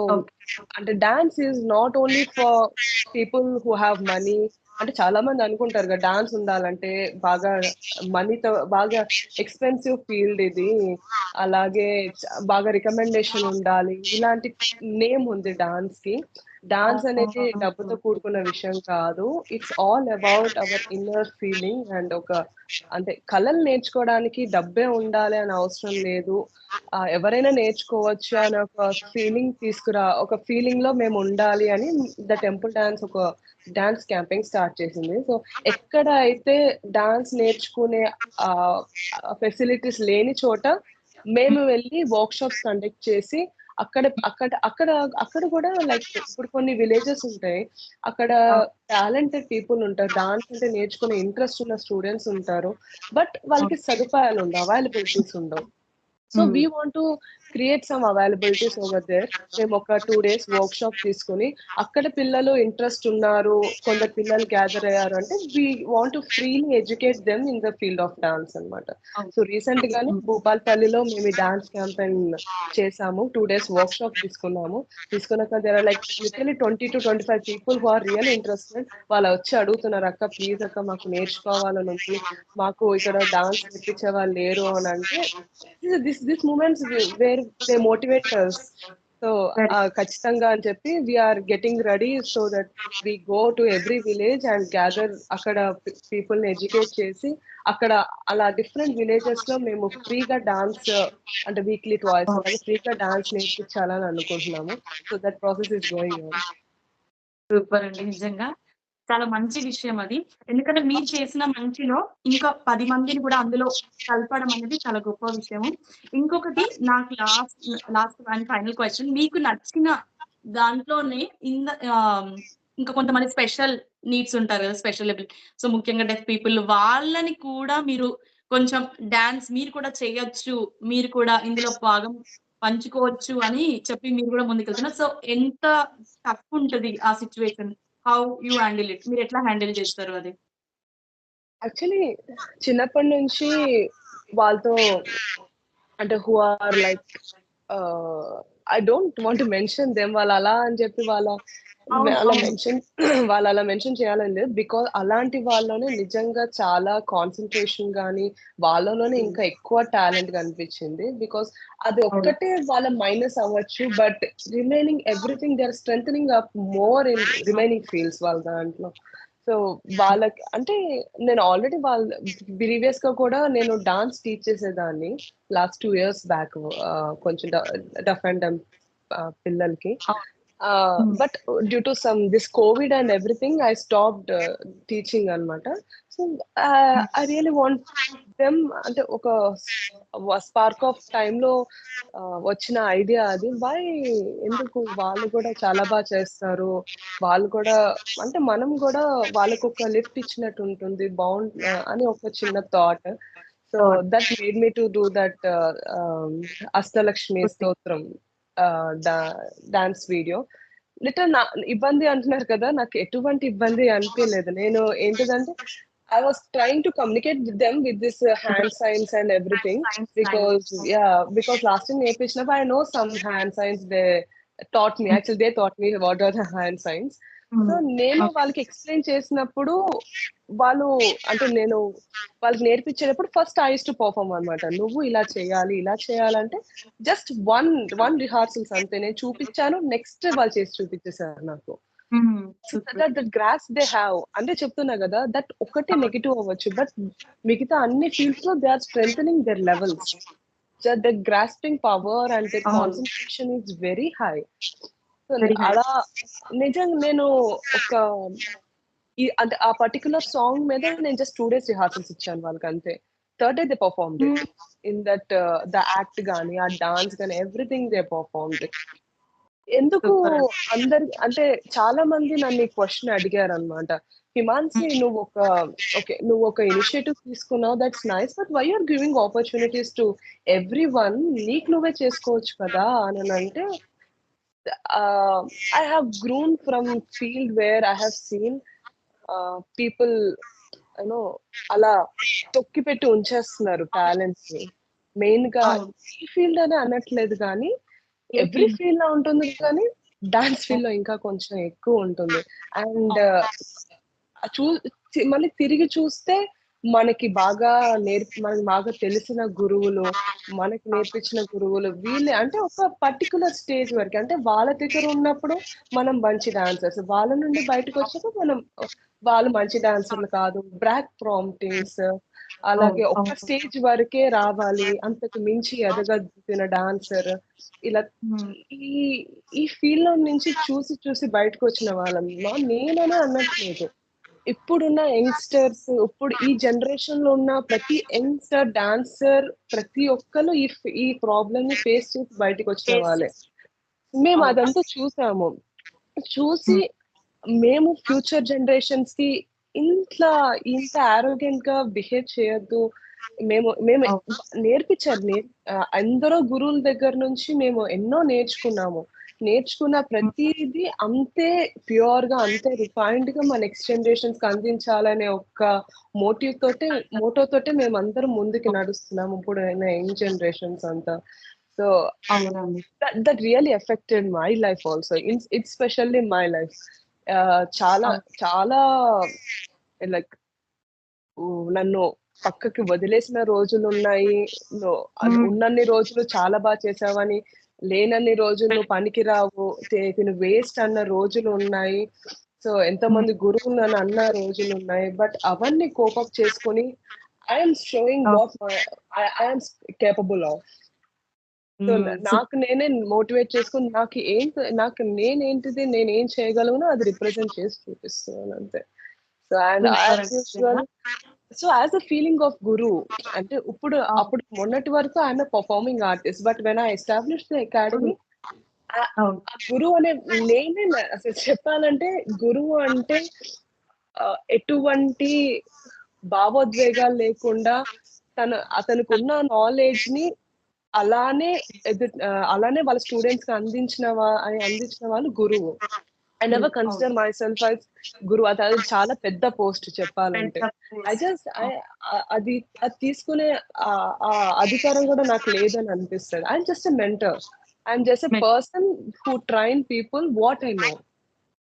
అంటే dance is not only for people who have money. అంటే చాలా మంది అనుకుంటారు కదా డాన్స్ ఉండాలంటే బాగా మనీతో, బాగా ఎక్స్పెన్సివ్ ఫీల్డ్ ఇది, అలాగే బాగా రికమెండేషన్ ఉండాలి, ఇలాంటి నేమ్ ఉంది డాన్స్ కి. డాన్స్ అనేది డబ్బుతో కూడుకున్న విషయం కాదు. It's all about our inner feeling and ఒక అంటే కళలు నేర్చుకోవడానికి డబ్బే ఉండాలి అని అవసరం లేదు. ఎవరైనా నేర్చుకోవచ్చు అనే ఒక ఒక ఫీలింగ్ లో మేము ఉండాలి అని ద టెంపుల్ డాన్స్ ఒక డాన్స్ క్యాంపెయిన్ స్టార్ట్ చేసింది. సో ఎక్కడ అయితే డాన్స్ నేర్చుకునే ఫెసిలిటీస్ లేని చోట మేము వెళ్ళి వర్క్ షాప్స్ కండక్ట్ చేసి అక్కడ అక్కడ అక్కడ అక్కడ కూడా లైక్ ఇప్పుడు కొన్ని విలేజెస్ ఉంటాయి, అక్కడ టాలెంటెడ్ పీపుల్ ఉంటారు, డాన్స్ అంటే నేర్చుకునే ఇంట్రెస్ట్ ఉన్న స్టూడెంట్స్ ఉంటారు, బట్ వాళ్ళకి సదుపాయాలు ఉండవు, అవైలబిలిటీస్ ఉండవు. So we want to create some availabilities over there. మేము ఒక 2 days వర్క్ షాప్ తీసుకుని అక్కడ పిల్లలు ఇంట్రెస్ట్ ఉన్నారు, కొందరు పిల్లలు గ్యాదర్ అయ్యారు అంటే we want to freely educate them in the field of dance అన్నమాట. సో రీసెంట్ గానే భూపాల్పల్లిలో మేము ఈ డాన్స్ క్యాంపెయిన్ చేసాము. 2 days వర్క్ షాప్ తీసుకున్నాము. తీసుకున్నాక there are like literally 20 to 25 people who are real interested. వాళ్ళు వచ్చి అడుగుతున్నారు, అక్క ప్లీజ్ అక్క మాకు నేర్చుకోవాలని ఉంది, మాకు ఇక్కడ డాన్స్ నేర్పించే వాళ్ళు లేరు అని అంటే this moments where they motivate us. So ఖచ్చితంగా అని చెప్పి we are getting ready so that we go to every village and gather అక్కడ పీపుల్ ని ఎడ్యుకేట్ చేసి అక్కడ అలా డిఫరెంట్ విలేజెస్ లో మేము ఫ్రీగా డాన్స్ అంటే వీక్లీ ట్వైస్ అలాగే ఫ్రీగా డాన్స్ నేర్పించాలని అనుకుంటున్నాము. So that process is going on. Super అండి. నిజంగా చాలా మంచి విషయం అది. ఎందుకంటే మీరు చేసిన మంచిలో ఇంకా 10 మందిని కూడా అందులో కలపడం అనేది చాలా గొప్ప విషయము. ఇంకొకటి నాకు లాస్ట్ అండ్ ఫైనల్ క్వెషన్, మీకు నచ్చిన దాంట్లోనే ఇంకా కొంతమంది స్పెషల్ నీడ్స్ ఉంటారు కదా, స్పెషల్ ఎబిలిటీ, సో ముఖ్యంగా డెఫ్ పీపుల్, వాళ్ళని కూడా మీరు కొంచెం డాన్స్ మీరు కూడా చేయొచ్చు, మీరు కూడా ఇందులో భాగం పంచుకోవచ్చు అని చెప్పి మీరు కూడా ముందుకెళ్తున్నారు. సో ఎంత టఫ్ ఉంటది ఆ situation, how you handle it, మీరు ఎట్లా హ్యాండిల్ చేస్తారు అది? యాక్చువల్లీ చిన్నప్పటి నుంచి వాళ్ళతో అంటే who are like I don't want to mention them, వాళ్ళు అలా అని చెప్పి వాళ్ళు అలా మెన్షన్ చేయాలని లేదు. బికాజ్ అలాంటి వాళ్ళలోనే నిజంగా చాలా కాన్సన్ట్రేషన్ గానీ వాళ్ళలోనే ఇంకా ఎక్కువ టాలెంట్ కనిపించింది. బికాస్ అది ఒక్కటే వాళ్ళ మైనస్ అవ్వచ్చు, but remaining everything they are strengthening up more in remaining fields వాళ్ళ దాంట్లో. సో వాళ్ళకి అంటే నేను ఆల్రెడీ వాళ్ళ ప్రీవియస్ గా కూడా నేను డాన్స్ టీచ్ చేసేదాన్ని లాస్ట్ 2 years బ్యాక్, కొంచెం డఫ్ అండ్ డమ్ పిల్లలకి. But due to some this covid and everything I stopped teaching అనమాట. So I really want them అంటే ఒక స్పార్క్ ఆఫ్ టైమ్ లో వచ్చిన ఐడియా అది. వై ఎందుకు వాళ్ళు కూడా చాలా బాగా చేస్తారు, వాళ్ళు కూడా అంటే మనం కూడా వాళ్ళకు ఒక లిఫ్ట్ ఇచ్చినట్టు ఉంటుంది అని ఒక చిన్న thought. So that made me to do that Ashtalakshmi స్తోత్రం డాన్స్ వీడియో. లిటిల్ ఇబ్బంది అంటున్నారు కదా, నాకు ఎటువంటి ఇబ్బంది అనిపించలేదు. నేను ఏంటిదంటే I was trying to communicate with them with this hand signs and everything, because last time నేర్పించినప్పుడు I know some hand signs they taught me. Actually they taught me what are the hand signs. So నేను వాళ్ళకి explain చేసినప్పుడు వాళ్ళు అంటే నేను వాళ్ళకి నేర్పించేటప్పుడు first I use to perform అనమాట. నువ్వు ఇలా చేయాలంటే జస్ట్ వన్ రిహార్సల్స్ అంతే నేను చూపించాను, నెక్స్ట్ వాళ్ళు చేసి చూపించేసారు నాకు. దట్ గ్రాస్ దే హ్యావ్ అంటే చెప్తున్నా కదా, దట్ ఒకటే నెగిటివ్ అవ్వచ్చు, బట్ మిగతా అన్ని ఫీల్డ్స్ లో they are strengthening their levels. The grasping power and the concentration is very high. అలా నిజంగా నేను ఒక అంటే ఆ పర్టికులర్ సాంగ్ మీద నేను జస్ట్ 2 days రిహార్సల్స్ ఇచ్చాను వాళ్ళకి అంతే. Third day they performed in that the act గానీ ఆ డాన్స్ గానీ ఎవ్రీథింగ్ దే పర్ఫార్మ్డ్. ఎందుకు అందరు అంటే చాలా మంది నన్ను క్వశ్చన్ అడిగారు అనమాట, హిమాన్సి నువ్వు ఒక ఇనిషియేటివ్ తీసుకున్నావు, that's nice, but why are giving opportunities to every one, నీకు నువ్వే చేసుకోవచ్చు కదా అని అంటే I have grown from field where I have seen people అలా తొక్కి పెట్టి ఉంచేస్తున్నారు టాలెంట్స్ ని. మెయిన్ గా ఈ ఫీల్డ్ అని అనట్లేదు కానీ ఎవ్రీ ఫీల్డ్ లో ఉంటుంది, కానీ డాన్స్ ఫీల్డ్ లో ఇంకా కొంచెం ఎక్కువ ఉంటుంది. అండ్ మళ్ళీ తిరిగి చూస్తే మనకి బాగా తెలిసిన గురువులు, మనకి నేర్పించిన గురువులు వీళ్ళే అంటే ఒక పర్టికులర్ స్టేజ్ వరకు, అంటే వాళ్ళ దగ్గర ఉన్నప్పుడు మనం మంచి డాన్సర్స్, వాళ్ళ నుండి బయటకు వచ్చాక వాళ్ళు మంచి డాన్సర్లు కాదు, బ్రాక్ ప్రాంప్టింగ్స్, అలాగే ఒక స్టేజ్ వరకే రావాలి, అంతకు మించి ఎదగదిన డాన్సర్, ఇలా ఈ ఫీల్డ్ లో నుంచి చూసి బయటకు వచ్చిన వాళ్ళం నేననే అనట్లేదు. ఇప్పుడున్న యంగ్స్టర్స్, ఇప్పుడు ఈ జనరేషన్ లో ఉన్న ప్రతి యంగ్స్టర్ డాన్సర్ ప్రతి ఒక్కరు ఈ ప్రాబ్లమ్ ని ఫేస్ చేసి బయటకు వచ్చిన వాళ్ళే. మేము అదంతా చూసి మేము ఫ్యూచర్ జనరేషన్స్ కి ఇంత ఆరోగ్యంట్ గా బిహేవ్ చేయొద్దు మేము మేము అవును. నేర్పించారు. ఎందరో గురువుల దగ్గర నుంచి మేము ఎన్నో నేర్చుకున్న ప్రతిదీ అంతే ప్యూర్ గా, అంతే రిఫైన్డ్ గా మన నెక్స్ట్ జనరేషన్స్ కి అందించాలనే ఒక మోటో తోటే మేము అందరం ముందుకు నడుస్తున్నాము ఇప్పుడు యంగ్ జనరేషన్స్ అంతా. సో అవునండి. that really affected my life also. It's especially my life. చాలా అవును. చాలా లైక్ నన్ను పక్కకి వదిలేసిన రోజులున్నాయి. ఉన్నన్ని రోజులు చాలా చేసావని, లేనన్ని రోజులు నువ్వు పనికిరావు, నువ్వు వేస్ట్ అన్న రోజులున్నాయి. సో ఎంతమంది గురువులు నన్ను అన్న రోజులున్నాయి. బట్ అవన్నీ కోపప్ చేసుకొని I'm showing what I'm capable of. So నాకు నేనే మోటివేట్ చేసుకుని నాకు నేనేంటిది, నేనేం చేయగలను అది రిప్రజెంట్ చేసి చూపిస్తున్నాను అంతే. So and as usual, so as a feeling of guru అంటే అప్పుడు మొన్నటి వరకు I'm a performing artist. But when I establish the academy, గురువు అనే నేనే అసలు చెప్పాలంటే గురువు అంటే ఎటువంటి భావోద్వేగాలు లేకుండా అతనికి ఉన్న నాలెడ్జ్ ని అలానే వాళ్ళ స్టూడెంట్స్ కి అందించిన వాళ్ళు గురువు. I never consider my self as గురువు. అది చాలా పెద్ద పోస్ట్ చెప్పాలంటే. అది తీసుకునే అధికారం కూడా నాకు లేదని అనిపిస్తుంది. I'm just a mentor. I'm just a person who train people what I know.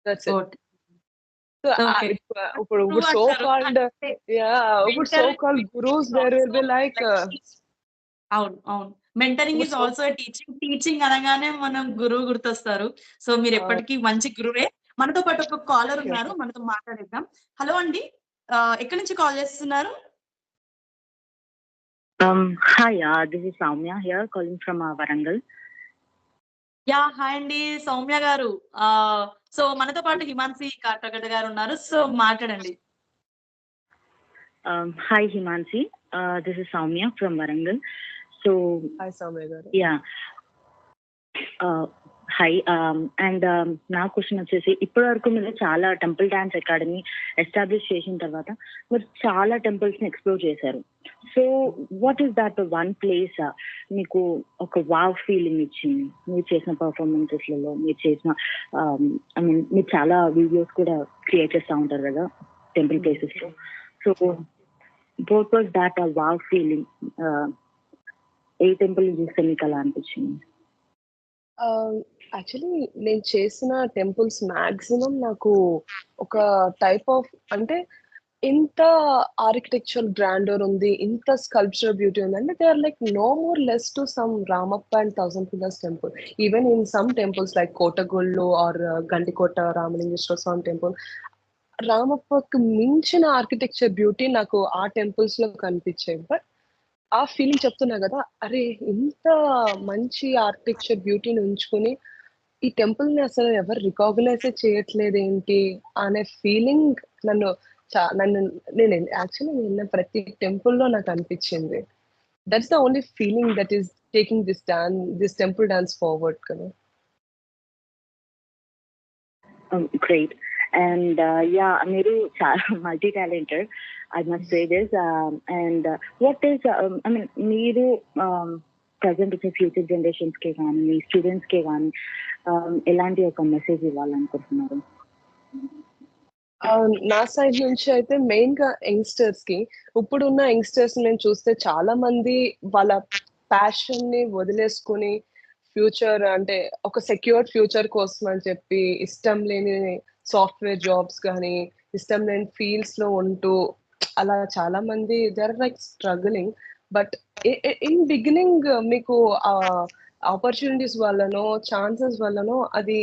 That's it. ఇప్పుడు so called gurus there will be like. అవును. అవును. మెంటరింగ్ ఈజ్ ఆల్సో టీచింగ్ అనగానే మనం గురువు గుర్తొస్తారు. సో మీరు ఎప్పటికీ మంచి గురువే. మనతో పాటు ఒక కాలర్ ఉన్నారు, మనతో మాట్లాడేద్దాం. హలో అండి, ఎక్కడి నుంచి కాల్ చేస్తున్నారు? Hi, this is Soumya here calling from Warangal. Hi అండి సౌమ్య గారు. సో మనతో పాటు హిమాన్సి కాట్రగడ్డ గారు ఉన్నారు. సో మాట్లాడండి. Hi Himansi, this is Soumya from Warangal. So hi Soumya garu. Yeah. Hi, and నా క్వశ్చన్ వచ్చేసి, ఇప్పటి వరకు మీరు చాలా టెంపుల్ డాన్స్ అకాడమీ ఎస్టాబ్లిష్ చేసిన తర్వాత మీరు చాలా టెంపుల్స్ ని ఎక్స్ప్లోర్ చేశారు. So what is that one place మీకు ఒక వావ్ ఫీలింగ్ ఇచ్చింది మీరు చేసిన పర్ఫార్మెన్సెస్ లలో? మీరు చేసిన ఐ మీన్ మీరు చాలా వీడియోస్ కూడా క్రియేట్ చేస్తూ ఉంటారు కదా టెంపుల్ ప్లేసెస్ లో. So what was that wow feeling? A temple చూస్తే మీకు అలా అనిపించింది? యాక్చువల్లీ నేను చేసిన టెంపుల్స్ మాక్సిమం నాకు ఒక టైప్ ఆఫ్ అంటే ఇంత ఆర్కిటెక్చరల్ గ్రాండర్ ఉంది, ఇంత స్కల్ప్చర్ బ్యూటీ ఉంది అంటే they are like no more less to some Ramappa and 1000 pillars temple. Even in some temples like Kotagollu or Gandikota Ramalingeswara Swamy temple, రామప్పకు మించిన ఆర్కిటెక్చర్ బ్యూటీ నాకు ఆ టెంపుల్స్ లో కనిపించాయి. బట్ ఆ ఫీలింగ్ చెప్తున్నా కదా, అరే ఇంత మంచి ఆర్కిటెక్చర్ బ్యూటీని ఉంచుకుని ఈ టెంపుల్ ని అసలు ఎవరు రికాగ్నైజ్ చేయట్లేదు ఏంటి అనే ఫీలింగ్ నేను యాక్చువల్లీ నిన్న ప్రతి టెంపుల్ లో నాకు అనిపించింది. That's the only feeling that is taking this temple dance forward కదా. Great. And మీరు చాలా multi talented, I must say this. And what is, I mean, మీరు ప్రజెంట్ ఫ్యూచర్ జనరేషన్స్ కి కానీ మీ స్టూడెంట్స్ కి కానీ ఎలాంటి ఒక మెసేజ్ ఇవ్వాలనుకుంటున్నారు? నా సైడ్ నుంచి అయితే మెయిన్ గా యంగ్స్టర్స్ కి, ఇప్పుడున్న యంగ్స్టర్స్ నేను చూస్తే చాలా మంది వాళ్ళ ప్యాషన్ ని వదిలేసుకుని ఫ్యూచర్ అంటే ఒక సెక్యూర్ ఫ్యూచర్ కోసం అని చెప్పి ఇష్టం లేని సాఫ్ట్వేర్ జాబ్స్ కానీ ఇష్టం లేని ఫీల్డ్స్ లో ఉంటూ అలా చాలా మంది they are like struggling. But in beginning మీకు ఆపర్చునిటీస్ వల్లనో ఛాన్సెస్ వల్లనో అది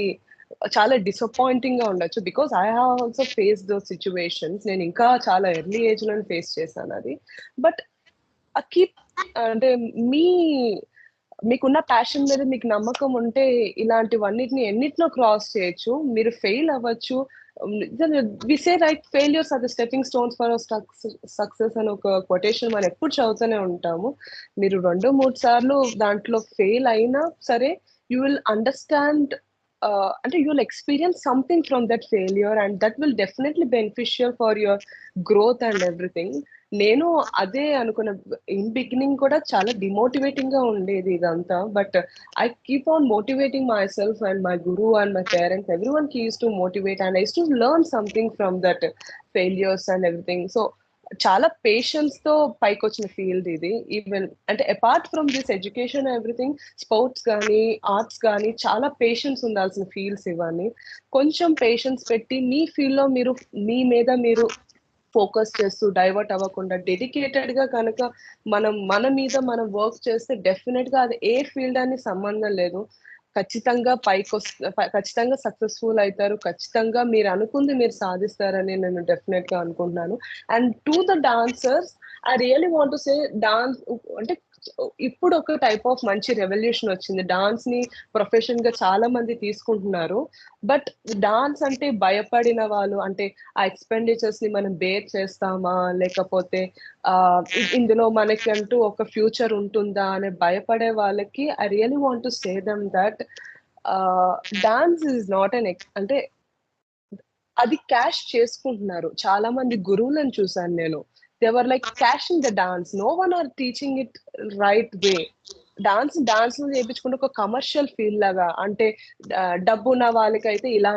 చాలా డిసప్పాయింటింగ్ గా ఉండొచ్చు. Because I have also face those situations. నేను ఇంకా చాలా ఎర్లీ ఏజ్ లో ఫేస్ చేశాను అది. బట్ కీప్ అంటే మీకున్న ప్యాషన్ మీద మీకు నమ్మకం ఉంటే ఇలాంటివన్నిటిని ఎన్నిటిలో క్రాస్ చేయొచ్చు. మీరు ఫెయిల్ అవ్వచ్చు. We say right, failures are the stepping stones for success అని ఒక కొటేషన్ మనం ఎప్పుడు చదువుతూనే ఉంటాము. మీరు 2-3 సార్లు దాంట్లో ఫెయిల్ అయినా సరే యూ విల్ అండర్స్టాండ్ అంటే you'll experience something from that failure and that will definitely beneficial for your growth and everything. నేను అదే అనుకున్న. ఇన్ బిగినింగ్ కూడా చాలా డిమోటివేటింగ్ గా ఉండేది ఇదంతా, but I keep on motivating myself and my guru and my parents. Everyone used to motivate and I used to learn something from that failures and everything. So చాలా patience తో పైకి వచ్చిన field ఇది. Even అంటే apart from this education everything, sports కానీ arts కానీ చాలా patience ఉండాల్సిన ఫీల్డ్స్ ఇవన్నీ. కొంచెం పేషెన్స్ పెట్టి మీ ఫీల్డ్ లో మీరు మీ మీద మీరు ఫోకస్ చేస్తూ డైవర్ట్ అవ్వకుండా డెడికేటెడ్ గా కనుక మన మీద మనం వర్క్ చేస్తే డెఫినెట్ గా అది ఏ ఫీల్డ్ అని సంబంధం లేదు, ఖచ్చితంగా ఖచ్చితంగా సక్సెస్ఫుల్ అవుతారు, ఖచ్చితంగా మీరు అనుకుంది మీరు సాధిస్తారని నేను డెఫినెట్ గా అనుకుంటున్నాను. And to the dancers I really want to say, dance అంటే ఇప్పుడు ఒక టైప్ ఆఫ్ మంచి రెవల్యూషన్ వచ్చింది. డాన్స్ ని ప్రొఫెషన్ గా చాలా మంది తీసుకుంటున్నారు. బట్ డాన్స్ అంటే భయపడిన వాళ్ళు, అంటే ఆ ఎక్స్పెండిచర్స్ ని మనం బేర్ చేస్తామా, లేకపోతే ఇందులో మనకంటూ ఒక ఫ్యూచర్ ఉంటుందా అనే భయపడే వాళ్ళకి I really want to say them that dance is not an అంటే అది క్యాష్ చేసుకుంటున్నారు. చాలా మంది గురువులను చూసాను నేను. They were like cashing the dance. No one are teaching it right way. Dance చేయించుకుంటే ఒక కమర్షియల్ ఫీల్ లాగా, అంటే డబ్బు ఉన్న వాళ్ళకి అయితే ఇలా,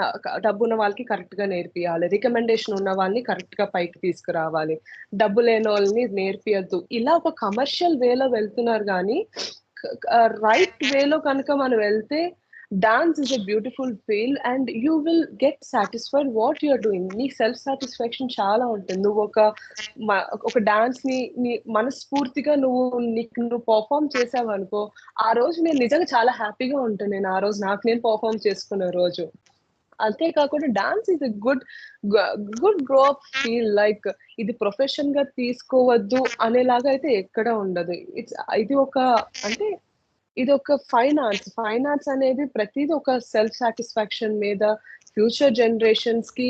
డబ్బు ఉన్న వాళ్ళకి కరెక్ట్ గా నేర్పియాలి, రికమెండేషన్ ఉన్న వాళ్ళని కరెక్ట్ గా పైకి తీసుకురావాలి, డబ్బు లేని వాళ్ళని నేర్పియద్దు, ఇలా ఒక కమర్షియల్ వేలో వెళ్తున్నారు. కానీ రైట్ వేలో కనుక మనం వెళ్తే dance is a beautiful feel and you will get satisfied what you are doing. నీ సెల్ఫ్ సాటిస్ఫాక్షన్ చాలా ఉంటుంది. నువ్వు ఒక డాన్స్ ని మనస్ఫూర్తిగా నువ్వు పర్ఫామ్ చేసావు అనుకో, ఆ రోజు నేను నిజంగా చాలా హ్యాపీగా ఉంటాను. నేను ఆ రోజు నాకు నేను పర్ఫామ్ చేసుకునే రోజు. అంతేకాకుండా dance is a good grow up feel. Like ఇది ప్రొఫెషన్ గా తీసుకోవద్దు అనేలాగా అయితే ఎక్కడ ఉండదు. ఇది ఒక అంటే ఇది ఒక ఫైన్ ఆర్ట్స్ అనేది ప్రతిదీ ఒక సెల్ఫ్ సాటిస్ఫాక్షన్ మీద, ఫ్యూచర్ జనరేషన్స్ కి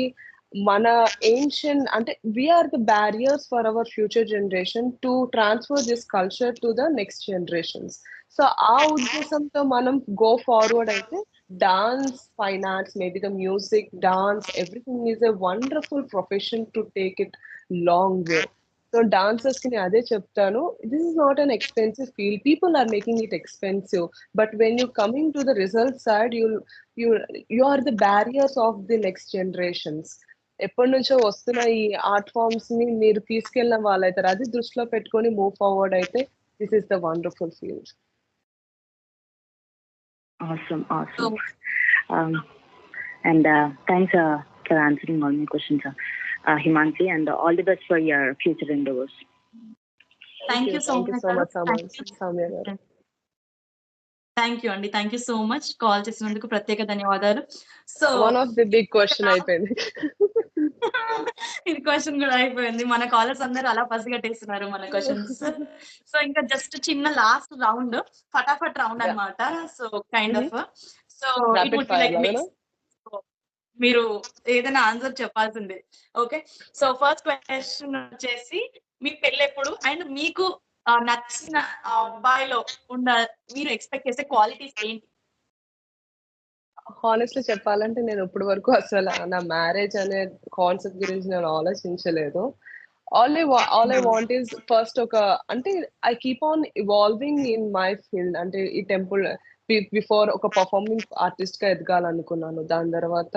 మన ఏన్షియన్ అంటే we are the barriers for our future generation to transfer this culture to the next generations. So ఆ ఉద్దేశంతో మనం గో ఫార్వర్డ్ అయితే dance, fine arts, maybe the music, dance, everything is a wonderful profession to take it long way. So dancers కి నేను అదే చెప్తాను, this is not an expensive field. People are making it expensive, but when you coming to the result side you are the barriers of the next generations. ఎప్పటి నుంచో వస్తున్న ఈ art forms ని మీరు తీసుకెళ్ళిన వాళ్ళు అవుతారు. అది దృష్టిలో పెట్టుకొని మూవ్ ఫార్వర్డ్ అయితే this is the wonderful field. Awesome. And thanks for answering all my questions, Himanshi, and all the best for your future endeavors. Thank you so much, Samya garu. Thank you అండి. Thank you so much. Call చేసినందుకు ప్రత్యేక ధన్యవాదాలు. So one of the big question అయిపోయింది. ఇది question కూడా అయిపోయింది. మన callers అందరూ అలా పసిగట్టేస్తున్నారు మన క్వశ్చన్స్. సో ఇంకా జస్ట్ చిన్న లాస్ట్ రౌండ్, ఫటాఫట్ రౌండ్ అన్నమాట. So kind of so it would be like mix. మీరు ఏదైనా ఆన్సర్ చెప్పాల్సిందే. ఓకే, సో ఫస్ట్ క్వశ్చన్ వచ్చేసి మీ పెళ్ళెప్పుడు అండ్ మీకు నచ్చిన అబ్బాయిలో మీరు ఎక్స్పెక్ట్ చేసే క్వాలిటీస్ ఏంటి? హానెస్ట్లీ చెప్పాలంటే నేను ఇప్పటి వరకు అసలు నా మ్యారేజ్ అనే కాన్సెప్ట్ గురించి నేను ఆలోచించలేదు. All I want is first అంటే I keep on evolving in my field. అంటే ఈ టెంపుల్ బిఫోర్ ఒక పర్ఫార్మింగ్ ఆర్టిస్ట్ గా ఎదగాలనుకున్నాను. దాని తర్వాత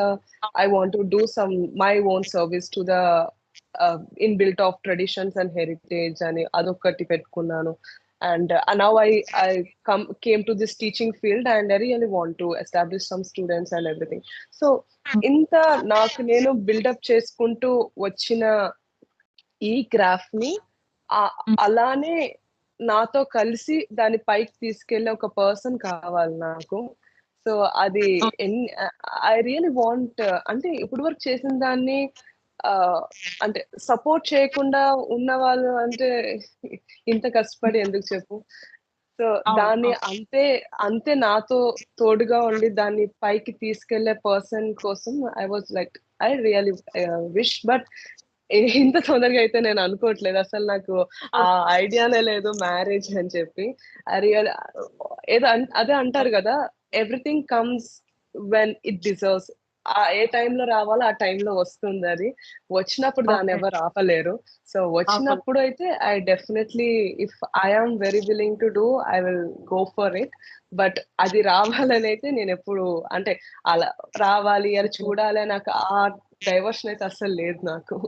I want to do some my own service to the in built of traditions and heritage అని అదొకటి పెట్టుకున్నాను. And now I came to this teaching field and I really want to establish some students and everything. So inta naaku nenu build up cheskuntu vachina ee craft ni alane nato kalisi dani paiki teeskelle oka person kavali naaku. So adi I really want ante ippudu varaku chesin danni అంటే support చేయకుండా ఉన్న వాళ్ళు అంటే ఇంత కష్టపడి ఎందుకు చెప్పు. So దాన్ని అంతే నాతో తోడుగా ఉండి దాన్ని పైకి తీసుకెళ్లే పర్సన్ కోసం I was like I really wish. But ఇంత తొందరగా అయితే నేను అనుకోవట్లేదు. అసలు నాకు ఆ ఐడియానే లేదు మ్యారేజ్ అని చెప్పి. ఐ రియల్ ఏదో అదే అంటారు కదా, everything comes when it deserves. ఏ టైంలో రావాలో ఆ టైంలో వస్తుంది అది. వచ్చినప్పుడు దాన్ని ఓకే. ఎవరు ఆపలేరు. సో వచ్చినప్పుడు అయితే I definitely if I am very willing to do I will go for it. But అది రావాలని అయితే నేను ఎప్పుడు అంటే అలా రావాలి అది చూడాలి నాకు ఆ డైవర్షన్ అయితే అస్సలు లేదు నాకు.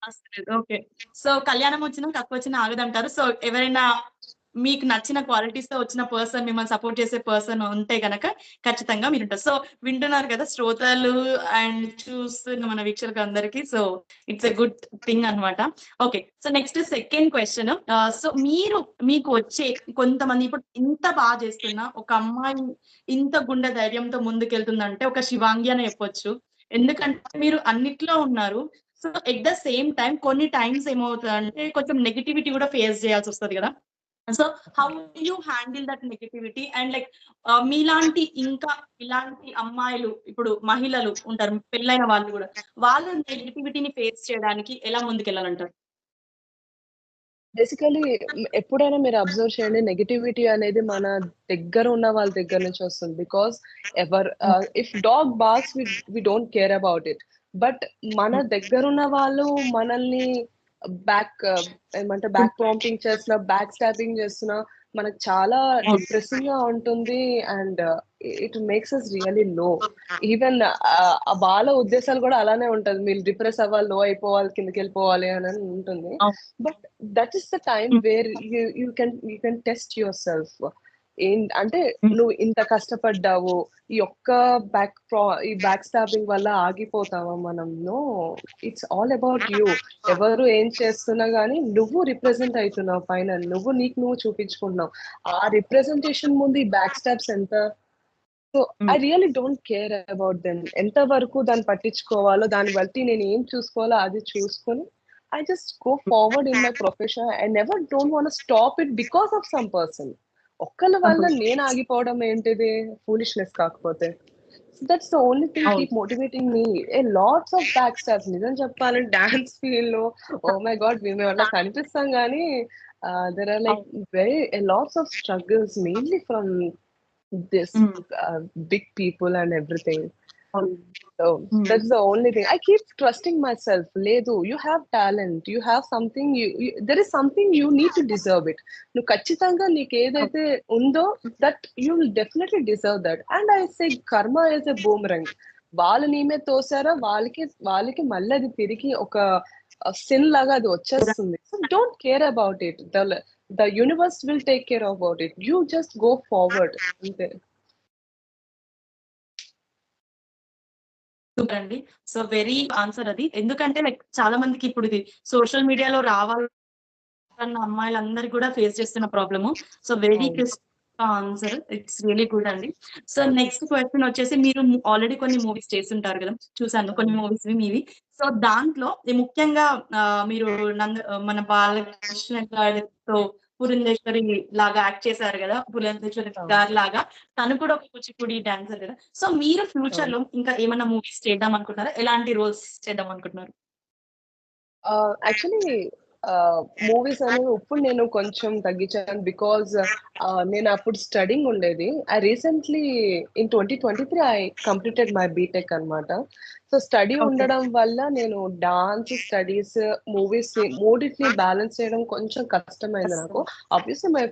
అసలు ఓకే. సో కళ్యాణం వచ్చినా, కక్కొచ్చినా ఆగదంటారు. సో ఎవరైనా మీకు నచ్చిన క్వాలిటీస్ తో వచ్చిన పర్సన్, మిమ్మల్ని సపోర్ట్ చేసే పర్సన్ ఉంటే గనక ఖచ్చితంగా మీరుంటారు. సో వింటున్నారు కదా శ్రోతలు అండ్ చూస్తున్న మన వీక్షకులకు అందరికి. So it's a good thing అన్నమాట. Okay. So next second question. So మీకు వచ్చే కొంతమంది ఇప్పుడు ఇంత బాగా చేస్తున్న ఒక అమ్మాయి ఇంత గుండె ధైర్యంతో ముందుకెళ్తుందంటే ఒక శివాంగి అనే చెప్పొచ్చు. ఎందుకంటే మీరు అన్నిట్లో ఉన్నారు. So at the same time కొన్ని టైమ్స్ ఏమవుతదంటే కొంచెం నెగటివిటీ కూడా ఫేస్ చేయాల్సి వస్తది కదా! So how do you handle that negativity and like మీలాంటి ఇంకా ఇలాంటి అమ్మాయిలు ఇప్పుడు మహిళలు ఉంటారు పెళ్ళైన వాళ్ళు కూడా వాళ్ళు నెగటివిటీని ఫేస్ చేయడానికి ఎలా ముందుకెళ్ళాలంటారు? బేసికలీ ఎప్పుడైనా మీరు అబ్జర్వ్ చేయండి నెగటివిటీ అనేది మన దగ్గర ఉన్న వాళ్ళ దగ్గర నుంచి వస్తుంది. Because if dog barks we don't care about it. But మన దగ్గరున్న వాళ్ళు మనల్ని ఏమంటే బ్యాక్ ప్రాంప్టింగ్ చేస్తున్నా, బ్యాక్ స్టాబింగ్ చేస్తున్నా మనకు చాలా డిప్రెసింగ్ గా ఉంటుంది. And it makes us really low. Even వాళ్ళ ఉద్దేశాలు కూడా అలానే ఉంటది. మీరు డిప్రెస్ అవ్వాలి, లో అయిపోవాలి, కిందకి వెళ్ళిపోవాలి అని ఉంటుంది. But that is the time where you can test your self. అంటే నువ్వు ఇంత కష్టపడ్డావు, ఈ బ్యాక్ స్టాబింగ్ వల్ల ఆగిపోతావా మనం? No, it's all about you. ఎవరు ఏం చేస్తున్నా గానీ నువ్వు రిప్రజెంట్ అవుతున్నావు పైన, నీకు నువ్వు చూపించుకుంటున్నావు. ఆ రిప్రజెంటేషన్ ముందు ఈ బ్యాక్ స్టాబ్స్ ఎంత. So I really don't care about them. ఎంత వరకు దాన్ని పట్టించుకోవాలో దాన్ని బట్టి నేను ఏం చూసుకోవాలో అది చూసుకొని I just go forward in my profession. I never don't want stop it because of some person. ఒక్కళ్ళ వల్ల నేను ఆగిపోవడం ఏంటిది? ఫూలిష్నెస్ కాకపోతే. That's the only thing keep motivating me. Lots of back stabs. నిజం చెప్పాలంటే డాన్స్ ఫీల్డ్ లో oh my God మేము అట్లా కనిపిస్తాం కానీ there are like very lots of struggles mainly from this big people and everything. So that's the only thing. I keep trusting myself. Ledu, you have talent. You have something. There is something you need to deserve it. Nu kachitanga neeku edaithe undo, that you will definitely deserve that. And I say karma is a boomerang. వాళ్ళు నీ మీద తోసారా వాళ్ళకి మళ్ళీ అది తిరిగి ఒక sin లాగా అది వచ్చేస్తుంది. So don't care about it. The universe will take care about it. You just go forward. Super అండి. సో వెరీ ఆన్సర్ అది. ఎందుకంటే లైక్ చాలా మందికి ఇప్పుడు ఇది సోషల్ మీడియాలో రావాలన్న అమ్మాయిలందరూ కూడా ఫేస్ చేస్తున్న problem. So very crisp answer. It's really good అండి. సో నెక్స్ట్ క్వెషన్ వచ్చేసి మీరు ఆల్రెడీ కొన్ని మూవీస్ చేస్తుంటారు కదా! చూసాను కొన్ని మూవీస్ మీవి. సో దాంట్లో ముఖ్యంగా మీరు మన బాలకృష్ణ గారితో పురంధేశ్వరి లాగా యాక్ట్ చేశారు కదా! పురంధేశ్వరి గారి లాగా తను కూడా ఒక కూచిపూడి డాన్సర్ కదా! సో మీరు ఫ్యూచర్ లో ఇంకా ఏమైనా మూవీస్ చేద్దాం అనుకుంటున్నారా? ఎలాంటి రోల్స్ చేద్దాం అనుకుంటున్నారు? యాక్చువల్లీ మూవీస్ అనేవి ఇప్పుడు నేను కొంచెం తగ్గించాను. బికాజ్ నేను అప్పుడు స్టడింగ్ ఉండేది. I recently in 2023 I completed my BTech అనమాట. సో స్టడీ ఉండడం వల్ల నేను డాన్స్, స్టడీస్, మూవీస్ మూడింటిని బ్యాలెన్స్ చేయడం కొంచెం కష్టమైంది నాకు. Obviously my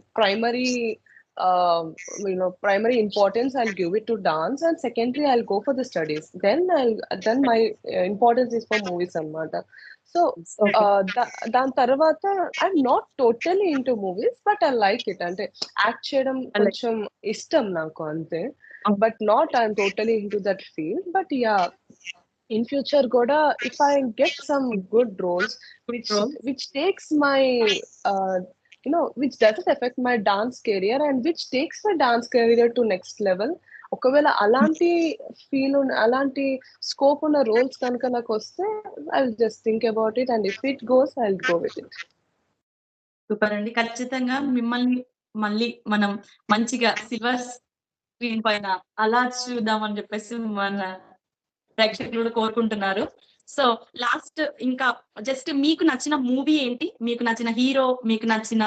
primary importance I'll give it to dance, and secondary I'll go for the studies. Then my importance is for movies anamata. So దాని తర్వాత I'm not totally into movies, but I like it. అంటే act చేయడం కొంచెం ఇష్టం నాకు అంతే. But not I'm totally into that field. But yeah, in future goda, if I get some good roles which takes my which doesn't affect my dance career and which takes my dance career to next level, ఒకవేళ అలాంటి feel అలాంటి scope ఉన్న roles కనుక నాకు వస్తే I will just think about it, and if it goes I will go with it. Super అండి. ఖచ్చితంగా మిమ్మల్ని మళ్ళీ మనం మంచిగా సిల్వర్ స్క్రీన్ పైన అలా చూద్దామని చెప్పేసి మన ప్రేక్షకులు కోరుకుంటున్నారు. సో లాస్ట్ ఇంకా జస్ట్ మీకు నచ్చిన మూవీ ఏంటి? మీకు నచ్చిన హీరో, మీకు నచ్చిన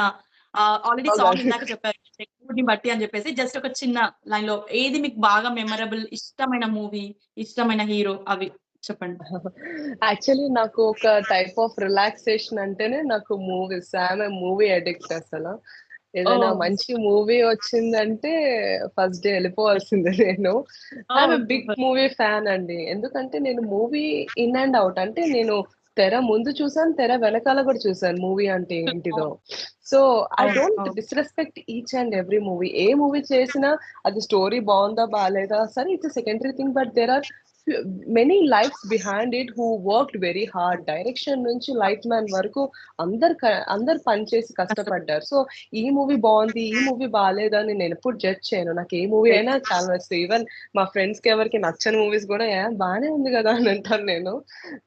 ఆల్రెడీ అవునా? సాంగ్ ఇందాక చెప్పారు మూడ్ ని బట్టి అని చెప్పేసి. జస్ట్ ఒక చిన్న లైన్ లో ఏది మీకు బాగా మెమరబుల్, ఇష్టమైన మూవీ, ఇష్టమైన హీరో అవి చెప్పండి. యాక్చువల్లీ నాకు ఒక టైప్ ఆఫ్ రిలాక్సేషన్ అంటేనే నాకు movies. I'm a movie addict అసలు. ఏదైనా ఓహ్! మంచి మూవీ వచ్చిందంటే ఫస్ట్ డే వెళ్ళిపోవాల్సిందే నేను. I'm oh! A big super. Movie fan అండి. ఎందుకంటే నేను మూవీ ఇన్ అండ్ ఔట్. అంటే నేను తెర ముందు చూసాను, తెర వెనకాల కూడా చూసాను మూవీ అంటే ఏంటిదో. సో ఐ అవును. డోంట్ అవును. Disrespect each and every movie. ఏ మూవీ చేసినా అది స్టోరీ బాగుందా బాగాలేదా సరే it's secondary thing. But there are many lifes behind it who worked very hard. Direction నుంచి లైట్ మ్యాన్ వరకు అందరు పనిచేసి కష్టపడ్డారు. సో ఈ మూవీ బాగుంది, ఈ మూవీ బాగాలేదని నేను ఎప్పుడు జడ్జ్ చేయను. నాకు ఏ మూవీ అయినా చాలా నచ్చుతుంది. ఈవెన్ మా ఫ్రెండ్స్ కి ఎవరికి నచ్చని మూవీస్ కూడా బాగానే ఉంది కదా అని అంటాను నేను.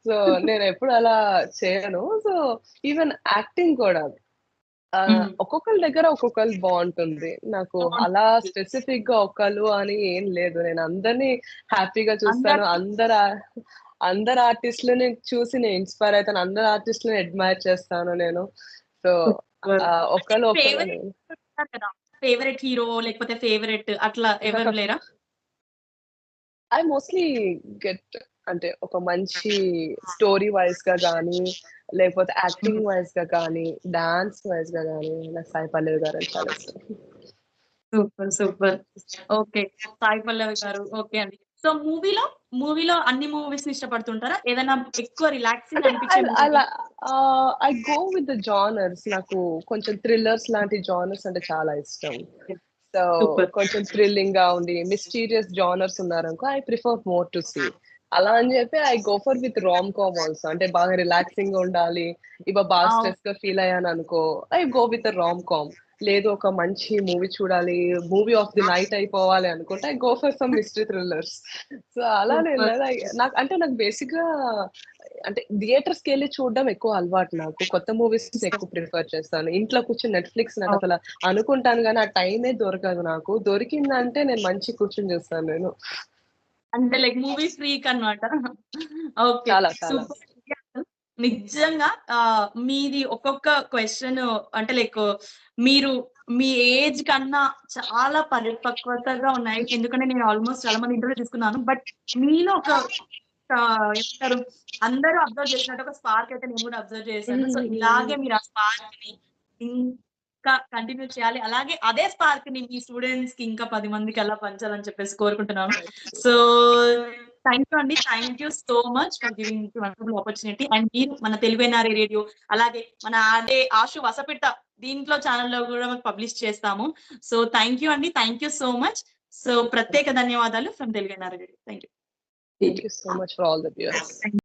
సో నేను ఎప్పుడు అలా చేయను. సో ఈవెన్ యాక్టింగ్ కూడా ఒక్కొక్కళ్ళ దగ్గర ఒక్కొక్కళ్ళు బాగుంటుంది. నాకు అలా స్పెసిఫిక్ గా ఒకళ్ళు అని ఏం లేదు. నేను అందరినీ హ్యాపీగా చూస్తాను. అందరు ఆర్టిస్టులని చూసి నేను ఇన్స్పైర్ అవుతాను. అందరు ఆర్టిస్టులని అడ్మైర్ చేస్తాను నేను. సో ఒకళ్ళు ఫేవరెట్ హీరో లేకపోతే ఫేవరెట్ అట్లా ఎవరు లేరా? ఐ మోస్ట్లీ గెట్ అంటే ఒక మంచి స్టోరీ వైజ్ గా గానీ, లేకపోతే యాక్టింగ్ వైజ్ గా గానీ, డాన్స్ వైజ్ గా గానీ నాకు సాయి పల్లవి గారు అంటే చాలా ఇష్టం. Super. Super. Okay. Sai Pallavi గారు. ఓకే అండి. సో మూవీలో అన్ని మూవీస్ ఇష్టపడుతుంటారా? ఏదైనా ఎక్కువ రిలాక్సింగ్ అంటే అనిపించే movie? I go with the genres. నాకు కొంచెం థ్రిల్లర్స్ లాంటి జానర్స్ అంటే చాలా ఇష్టం. So super. కొంచెం థ్రిల్లింగ్ గా ఉండి మిస్టీరియస్ జానర్స్ ఉన్నారనుకో I prefer more to see. అలా అని చెప్పి I go for with rom com also. అంటే బాగా రిలాక్సింగ్ గా ఉండాలి, ఇవ బాగా స్ట్రెస్ గా ఫీల్ అయ్యాను అనుకో I go with rom com. లేదు ఒక మంచి మూవీ చూడాలి, మూవీ ఆఫ్ ది నైట్ అయిపోవాలి అనుకుంటే I go for some mystery thrillers. So అలా నేను సూపర్. నాకు బేసిక్ గా అంటే థియేటర్స్ కి వెళ్ళి చూడడం ఎక్కువ అలవాటు. నాకు కొత్త మూవీస్ ఎక్కువ ప్రిఫర్ చేస్తాను. ఇంట్లో కూర్చొని నెట్ఫ్లిక్స్ నాకు అసలు అనుకుంటాను కానీ ఆ టైమే దొరకదు. నాకు దొరికిందంటే నేను మంచి కూర్చొని చూస్తాను నేను. అంటే లైక్ మూవీ ఫ్రీక్ అన్నమాట. ఓకే. చాలా చాలా సూపర్. నిజంగా మీది ఒక్కొక్క క్వెషన్ అంటే లైక్ మీరు మీ ఏజ్ కన్నా చాలా పరిపక్వతగా ఉన్నాయి. ఎందుకంటే నేను ఆల్మోస్ట్ చాలా మంది ఇంటర్వ్యూ తీసుకున్నాను. బట్ మీలో ఒక ఏమంటారు అందరూ అబ్జర్వ్ చేసినట్టు ఒక స్పార్క్ అయితే నేను కూడా అబ్జర్వ్ చేశాను. సో ఇలాగే మీరు ఆ స్పార్క్ ని ఇంకా కంటిన్యూ చేయాలి. అలాగే అదే స్పార్క్ ని మీ స్టూడెంట్స్ కి ఇంకా 10 మందికి అలా పంచాలని చెప్పేసి కోరుకుంటున్నాను. సో థ్యాంక్ యూ అండి. Thank you so much for giving wonderful opportunity. And మీరు మన తెలుగు ఎన్ఆర్ఐ రేడియో అలాగే మన ఆశు వసపిట్ట దీంట్లో ఛానల్లో కూడా పబ్లిష్ చేస్తాము. సో థ్యాంక్ యూ అండి. Thank you so much. So ప్రత్యేక ధన్యవాదాలు from Telugu NRI radio. Thank you. Thank you so much for all the viewers.